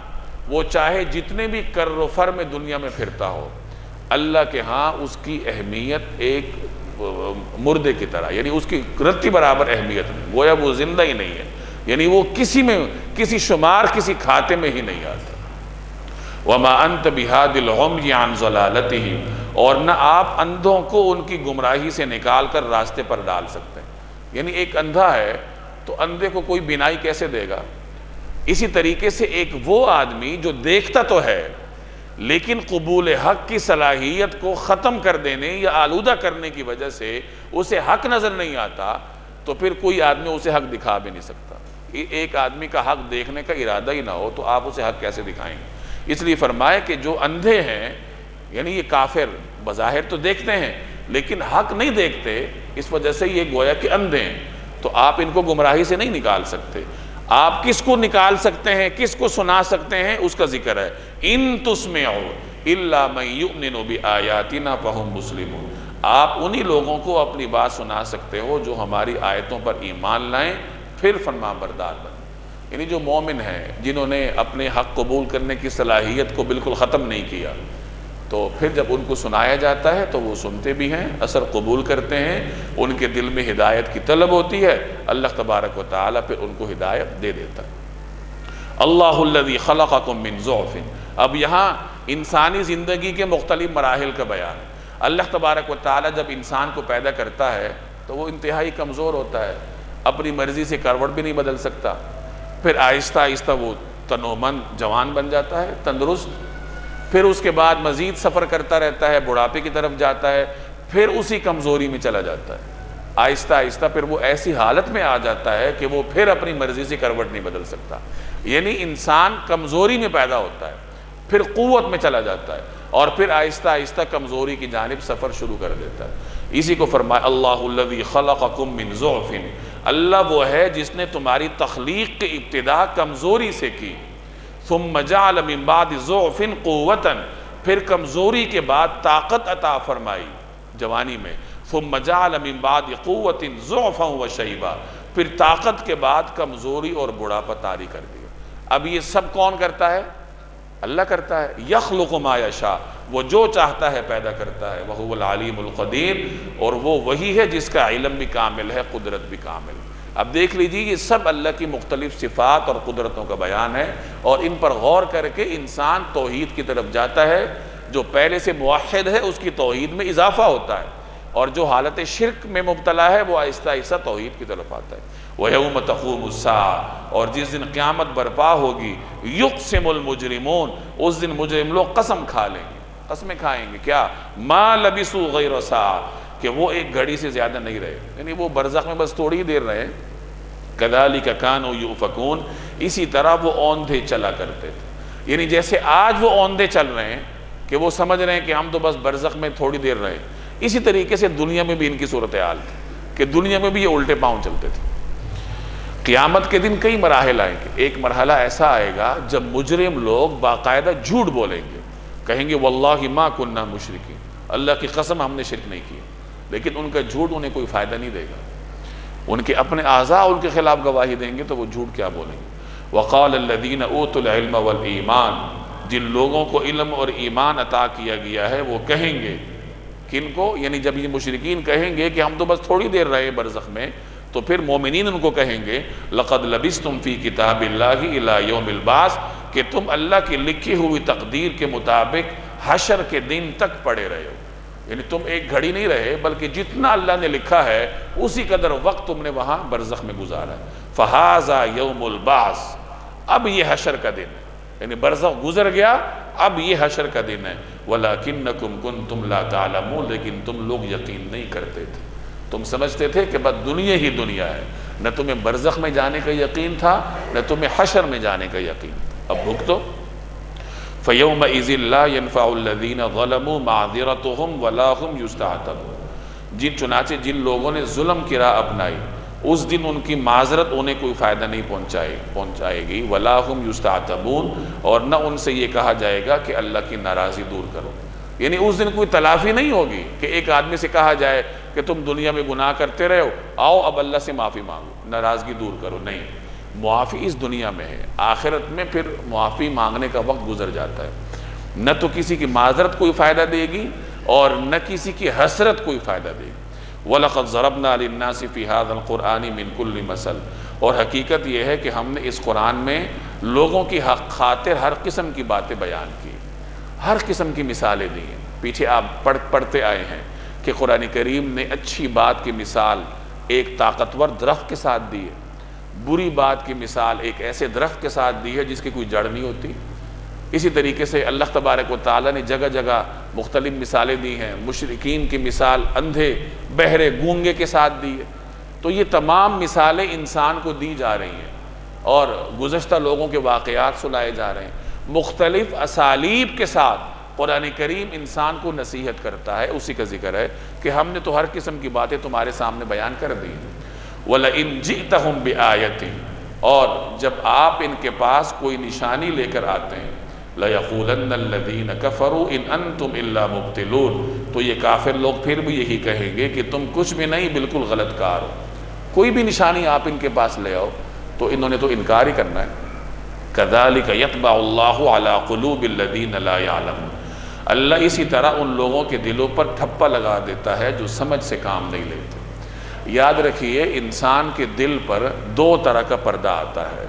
وہ چاہے جتنے بھی کر و فر میں دنیا میں پھرتا ہو، اللہ کے ہاں اس کی اہمیت ایک مردے کی طرح، یعنی اس کی رتی برابر اہمیت نہیں، گویا وہ زندہ ہی نہیں ہے، یعنی وہ کسی شمار کسی کھاتے میں ہی نہیں آتا۔ وَمَا أَنْتَ بِهَادِ الْعُمْيِ عَنْ ضَلَالَتِهِمْ، اور نہ آپ اندھوں کو ان کی گمراہی سے نکال کر راستے پر ڈال سکتے ہیں۔ یعنی ایک اندھا ہے تو اندھے کو کوئی بینائی کیسے دے گا؟ اسی طریقے سے ایک وہ آدمی جو دیکھتا تو ہے لیکن قبول حق کی صلاحیت کو ختم کر دینے یا آلودہ کرنے کی وجہ سے اسے حق نظر نہیں آتا، تو پھر کوئی آدمی اسے حق دکھا بھی نہیں سکتا۔ ایک آدمی کا حق دیکھنے کا ارادہ ہی نہ ہو تو آپ اسے حق کیسے دکھائیں گے؟ اس لیے فرمائے کہ جو اندھے ہیں، یعنی یہ کافر بظاہر تو دیکھتے ہیں لیکن حق نہیں دیکھتے، اس وجہ سے یہ گویا کہ اندھے ہیں، تو آپ ان کو گمراہی سے نہیں نکال سکتے۔ آپ کس کو نکال سکتے ہیں، کس کو سنا سکتے ہیں، اس کا ذکر ہے، ان تسمعوا الا من یؤمن بآیاتنا فہم مسلمون۔ آپ انہی لوگوں کو اپنی بات سنا سکتے ہو جو ہماری آیتوں پر ایمان لائیں پھر فرما بردار بنیں۔ یعنی جو مومن ہیں، جنہوں نے اپنے حق قبول کرنے کی صلاحیت کو بالکل ختم نہیں کیا، تو پھر جب ان کو سنایا جاتا ہے تو وہ سنتے بھی ہیں، اثر قبول کرتے ہیں، ان کے دل میں ہدایت کی طلب ہوتی ہے، اللہ تبارک و تعالیٰ پھر ان کو ہدایت دے دیتا ہے۔ اللہ الذی خلقکم من ضعف، اب یہاں انسانی زندگی کے مختلف مراحل کا بیان ہے۔ اللہ تبارک و تعالیٰ جب انسان کو پیدا کرتا ہے تو وہ انتہائی کمزور ہوتا ہے، اپنی مرضی سے کروٹ بھی نہیں بدل سکتا، پھر آہستہ آہستہ وہ تنومند جوان بن جاتا ہے، تندرست، پھر اس کے بعد مزید سفر کرتا رہتا ہے، بڑھاپے کی طرف جاتا ہے، پھر اسی کمزوری میں چلا جاتا ہے، آہستہ آہستہ پھر وہ ایسی حالت میں آ جاتا ہے کہ وہ پھر اپنی مرضی سے کروٹ نہیں بدل سکتا۔ یعنی انسان کمزوری میں پیدا ہوتا ہے، پھر قوت میں چلا جاتا ہے، اور پھر آہستہ آہستہ کمزوری کی جانب سفر شروع کر دیتا ہے۔ اسی کو فرمایا اللہ الذی خلقکم من ضعف، اللہ وہ ہے جس نے تمہاری تخلیق کی ابتدا کمزوری سے کی، ثم جعل من بعد ضعف قوة، پھر کمزوری کے بعد طاقت عطا فرمائی جوانی میں، ثم جعل من بعد قوة ضعفا وشیبا، پھر طاقت کے بعد کمزوری اور بڑھاپا طاری کر دیا۔ اب یہ سب کون کرتا ہے؟ اللہ کرتا ہے۔ یخلق ما یشاء، وہ جو چاہتا ہے پیدا کرتا ہے، وہو العلیم القدیر، اور وہ وہی ہے جس کا علم بھی کامل ہے، قدرت بھی کامل ہے۔ اب دیکھ لیجیے یہ سب اللہ کی مختلف صفات اور قدرتوں کا بیان ہے، اور ان پر غور کر کے انسان توحید کی طرف جاتا ہے۔ جو پہلے سے موحد ہے اس کی توحید میں اضافہ ہوتا ہے، اور جو حالت شرک میں مبتلا ہے وہ آہستہ آہستہ توحید کی طرف آتا ہے۔ وَيَوْمَ تَقُومُ السَّاعَةُ، اور جس دن قیامت برپا ہوگی، يُقْسِمُ الْمُجْرِمُونَ، اس دن مجرم لوگ قسم کھا لیں گے، قسمیں کھائیں گے، کیا؟ مَا لَبِثُوا غَيْرَ سَاعَةٍ، کہ وہ ایک گھڑی سے زیادہ نہیں رہے، یعنی وہ برزخ میں بس تھوڑی دیر رہے۔ كَذَلِكَ كَانُوا يُؤْفَكُونَ، اسی طرح وہ اوندھے چلا کرتے تھے، یعنی جیسے آج وہ اوندھے چل رہے ہیں کہ وہ سمجھ رہے ہیں کہ ہم تو بس برزخ میں تھوڑی دیر رہے، اسی طریقے سے دنیا میں بھی ان کی صورتحال تھی کہ دنیا میں بھی یہ الٹے پاؤں چلتے تھے۔ قیامت کے دن کئی مراحل آئیں گے۔ ایک مرحلہ ایسا آئے گا جب مجرم لوگ باقاعدہ جھوٹ بولیں گے، کہیں گے واللہ ما کننا مشرکین، اللہ کی قسم ہم نے شرک نہیں کیا، لیکن ان کا جھوٹ انہیں کوئی فائدہ نہیں دے گا، ان کے اپنے اعضاء ان کے خلاف گواہی دیں گے تو وہ جھوٹ کیا بولیں گے۔ وقال الذین اوتوا العلم والایمان، جن لوگوں کو علم اور ایمان عطا کیا گیا ہے وہ کہیں گے، کن کو؟ یعنی جب یہ مشرکین کہیں گے کہ ہم تو بس تھوڑی دیر رہے برزخ میں، تو پھر مومنین ان کو کہیں گے لقد لبثتم فی کتاب اللہ الی یوم البعث، کہ تم اللہ کی لکھی ہوئی تقدیر کے مطابق حشر کے دن تک پڑے رہے ہو، یعنی تم ایک گھڑی نہیں رہے بلکہ جتنا اللہ نے لکھا ہے اسی قدر وقت تم نے وہاں برزخ میں گزارا ہے۔ فہذا یوم البعث، اب یہ حشر کا دن ہے، یعنی برزخ گزر گیا، اب یہ حشر کا دن ہے۔ وَلَكِنَّكُمْ كُنْتُمْ لَا تَعْلَمُونَ، لیکن تم لوگ یقین نہیں کرتے تھے، تم سمجھتے تھے کہ بس دنیا ہی دنیا ہے، نہ تمہیں برزخ میں جانے کا یقین تھا نہ تمہیں حشر میں جانے کا یقین تھا۔ اب بھگتو۔ فَيَوْمَئِذٍ لَا يَنْفَعُ الَّذِينَ ظَلَمُوا مَعْذِرَتُهُمْ وَلَا هُمْ يُسْتَعْتَبُونَ، چنانچہ جن لوگوں نے ظلم کی راہ اپنائی اس دن ان کی معذرت انہیں کوئی فائدہ نہیں پہنچائے گی، وَلَا هُمْ يُسْتَعْتَبُونَ، اور نہ ان سے یہ کہا جائے گا کہ اللہ کی ناراضی دور کرو، یعنی اس دن کوئی تلافی نہیں ہوگی کہ ایک آدمی سے کہا جائے کہ تم دنیا میں گناہ کرتے رہے ہو، آؤ اب اللہ سے معافی مانگو، ناراضگی دور کرو، نہیں، معافی اس دنیا میں ہے، آخرت میں پھر معافی مانگنے کا وقت گزر جاتا ہے، نہ تو کسی کی معذرت کوئی فائدہ دے گی اور نہ کسی کی حسرت کوئی فائدہ دے گی۔ وَلَقَدْ ضَرَبْنَا لِلنَّاسِ فِي هَذَا الْقُرْآنِ مِنْ كُلِّ مَثَلٍ، اور حقیقت یہ ہے کہ ہم نے اس قرآن میں لوگوں کی حق خاطر ہر قسم کی باتیں بیان کی، ہر قسم کی مثالیں دی ہیں۔ پیچھے آپ پڑھتے آئے ہیں کہ قرآن کریم نے اچھی بات کی مثال ایک طاقتور درخت کے ساتھ دی ہے، بری بات کی مثال ایک ایسے درخت کے ساتھ دی ہے جس کی کوئی جڑ نہیں ہوتی۔ اسی طریقے سے اللہ تبارک و تعالیٰ نے جگہ جگہ مختلف مثالیں دی ہیں، مشرکین کی مثال اندھے بہرے گونگے کے ساتھ دی ہے۔ تو یہ تمام مثالیں انسان کو دی جا رہی ہیں اور گزشتہ لوگوں کے واقعات سنائے جا رہے ہیں، مختلف اسالیب کے ساتھ قرآن کریم انسان کو نصیحت کرتا ہے۔ اسی کا ذکر ہے کہ ہم نے تو ہر قسم کی باتیں تمہارے سامنے بیان کر دی۔ وَلَئِن جِئْتَهُمْ بِآيَةٍ، اور جب آپ ان کے پاس کوئی نشانی لے کر آتے ہیں، لَيَقُولَنَّ الَّذِينَ كَفَرُوا إِنْ أَنْتُمْ إِلَّا مُبْطِلُونَ، تو یہ کافر لوگ پھر بھی یہی کہیں گے کہ تم کچھ بھی نہیں، بالکل غلط کار ہو، کوئی بھی نشانی آپ ان کے پاس لے آؤ تو انہوں نے تو انکار ہی کرنا ہے۔ كَذَلِكَ يَطْبَعُ اللَّهُ عَلَىٰ قُلُوبِ الَّذِينَ لَا يَعْلَمُونَ، اللہ اسی طرح ان لوگوں کے دلوں پر ٹھپا لگا دیتا ہے جو سمجھ سے کام نہیں لیتے۔ یاد رکھیے انسان کے دل پر دو طرح کا پردہ آتا ہے،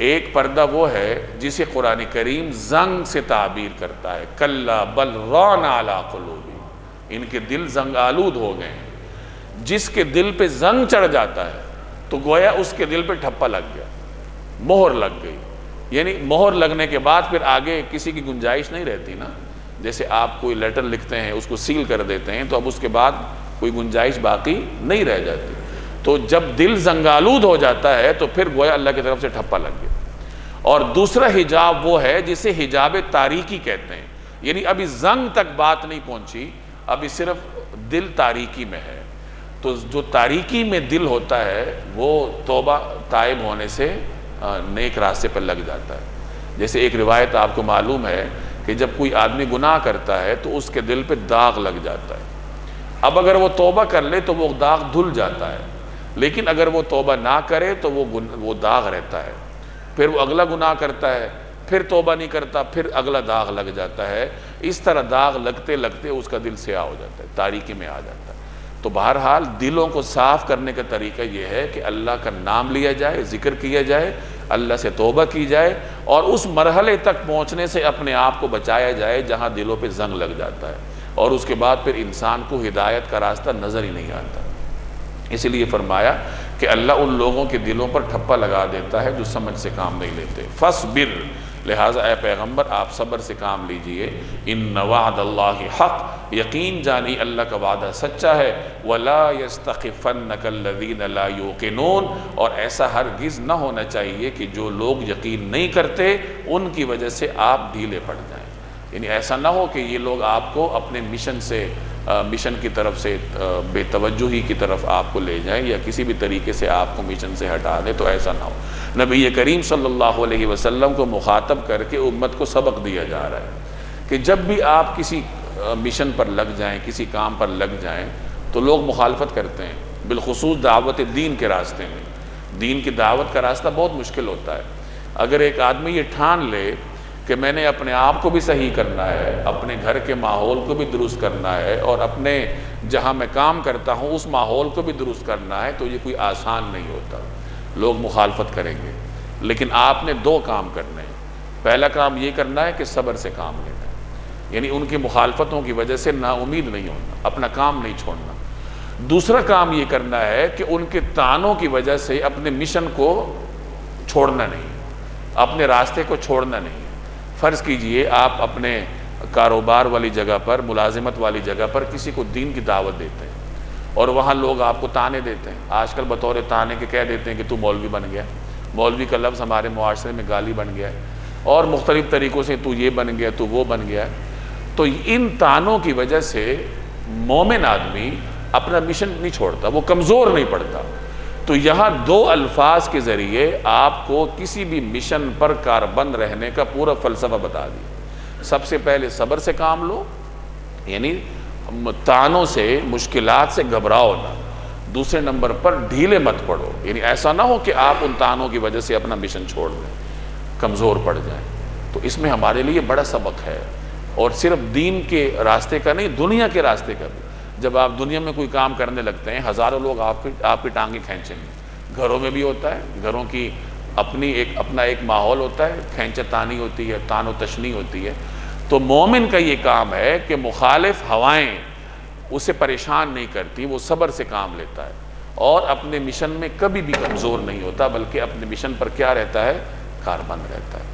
ایک پردہ وہ ہے جسے قرآن کریم زنگ سے تعبیر کرتا ہے، کلا بل ران علی قلوبہم، ان کے دل زنگ آلود ہو گئے ہیں۔ جس کے دل پہ زنگ چڑھ جاتا ہے تو گویا اس کے دل پہ ٹھپا لگ گیا، مہر لگ گئی، یعنی مہر لگنے کے بعد پھر آگے کسی کی گنجائش نہیں رہتی نا، جیسے آپ کوئی لیٹر لکھتے ہیں اس کو سیل کر دیتے ہیں تو اب اس کے بعد کوئی گنجائش باقی نہیں رہ جاتی۔ تو جب دل زنگالود ہو جاتا ہے تو پھر گویا اللہ کی طرف سے ٹھپا لگ گیا۔ اور دوسرا حجاب وہ ہے جسے حجاب تاریکی کہتے ہیں، یعنی ابھی زنگ تک بات نہیں پہنچی، ابھی صرف دل تاریکی میں ہے۔ تو جو تاریکی میں دل ہوتا ہے وہ توبہ تائب ہونے سے نیک راستے پر لگ جاتا ہے. جیسے ایک روایت آپ کو معلوم ہے کہ جب کوئی آدمی گناہ کرتا ہے تو اس کے دل پہ داغ لگ جاتا ہے. اب اگر وہ توبہ کر لے تو وہ داغ دھل جاتا ہے، لیکن اگر وہ توبہ نہ کرے تو وہ داغ رہتا ہے. پھر وہ اگلا گناہ کرتا ہے، پھر توبہ نہیں کرتا، پھر اگلا داغ لگ جاتا ہے. اس طرح داغ لگتے لگتے اس کا دل سیاہ ہو جاتا ہے، تاریکی میں آ جاتا ہے. تو بہرحال دلوں کو صاف کرنے کا طریقہ یہ ہے کہ اللہ کا نام لیا جائے، ذکر کیا جائے، اللہ سے توبہ کی جائے، اور اس مرحلے تک پہنچنے سے اپنے آپ کو بچایا جائے جہاں دلوں پہ زنگ لگ جاتا ہے، اور اس کے بعد پھر انسان کو ہدایت کا راستہ نظر ہی نہیں آتا. اسی لیے فرمایا کہ اللہ ان لوگوں کے دلوں پر ٹھپا لگا دیتا ہے جو سمجھ سے کام نہیں لیتے. فَاصْبِرْ، لہٰذا اے پیغمبر آپ صبر سے کام لیجئے. اِنَّ وَعْدَ اللَّهِ حق، یقین جانی اللہ کا وعدہ سچا ہے. وَلَا يَسْتَخِفَنَّكَ الَّذِينَ لَا يُوقِنُونَ، اور ایسا ہرگز نہ ہونا چاہیے کہ جو لوگ یقین نہیں کرتے ان کی وجہ سے آپ ڈھیلے پڑ جائیں. یعنی ایسا نہ ہو کہ یہ لوگ آپ کو اپنے مشن کی طرف سے بے توجہی کی طرف آپ کو لے جائیں، یا کسی بھی طریقے سے آپ کو مشن سے ہٹا دیں. تو ایسا نہ ہو. نبی کریم صلی اللہ علیہ وسلم کو مخاطب کر کے امت کو سبق دیا جا رہا ہے کہ جب بھی آپ کسی مشن پر لگ جائیں، کسی کام پر لگ جائیں، تو لوگ مخالفت کرتے ہیں، بالخصوص دعوت دین کے راستے میں. دین کی دعوت کا راستہ بہت مشکل ہوتا ہے. اگر ایک آدمی یہ ٹھان لے کہ میں نے اپنے آپ کو بھی صحیح کرنا ہے، اپنے گھر کے ماحول کو بھی درست کرنا ہے، اور اپنے جہاں میں کام کرتا ہوں اس ماحول کو بھی درست کرنا ہے، تو یہ کوئی آسان نہیں ہوتا. لوگ مخالفت کریں گے. لیکن آپ نے دو کام کرنے ہیں. پہلا کام یہ کرنا ہے کہ صبر سے کام لینا ہے، یعنی ان کی مخالفتوں کی وجہ سے نا امید نہیں ہونا، اپنا کام نہیں چھوڑنا. دوسرا کام یہ کرنا ہے کہ ان کے طعنوں کی وجہ سے اپنے مشن کو چھوڑنا نہیں، اپنے راستے کو چھوڑنا نہیں. فرض کیجئے آپ اپنے کاروبار والی جگہ پر، ملازمت والی جگہ پر کسی کو دین کی دعوت دیتے ہیں، اور وہاں لوگ آپ کو طعنے دیتے ہیں. آج کل بطور طعنے کے کہہ دیتے ہیں کہ تو مولوی بن گیا. مولوی کا لفظ ہمارے معاشرے میں گالی بن گیا ہے، اور مختلف طریقوں سے تو یہ بن گیا، تو وہ بن گیا. تو ان طعنوں کی وجہ سے مومن آدمی اپنا مشن نہیں چھوڑتا، وہ کمزور نہیں پڑتا. تو یہاں دو الفاظ کے ذریعے آپ کو کسی بھی مشن پر کاربند رہنے کا پورا فلسفہ بتا دیا. سب سے پہلے صبر سے کام لو، یعنی طعنوں سے، مشکلات سے گھبراؤ نہ. دوسرے نمبر پر ڈھیلے مت پڑو، یعنی ایسا نہ ہو کہ آپ ان طعنوں کی وجہ سے اپنا مشن چھوڑ دیں، کمزور پڑ جائیں. تو اس میں ہمارے لیے بڑا سبق ہے، اور صرف دین کے راستے کا نہیں، دنیا کے راستے کا بھی. جب آپ دنیا میں کوئی کام کرنے لگتے ہیں، ہزاروں لوگ آپ کی ٹانگیں کھینچیں گے. گھروں میں بھی ہوتا ہے، گھروں کی اپنا ایک ماحول ہوتا ہے، کھینچا تانی ہوتی ہے، تان و تشنی ہوتی ہے. تو مومن کا یہ کام ہے کہ مخالف ہوائیں اسے پریشان نہیں کرتی، وہ صبر سے کام لیتا ہے، اور اپنے مشن میں کبھی بھی کمزور نہیں ہوتا، بلکہ اپنے مشن پر کیا رہتا ہے؟ کاربند رہتا ہے.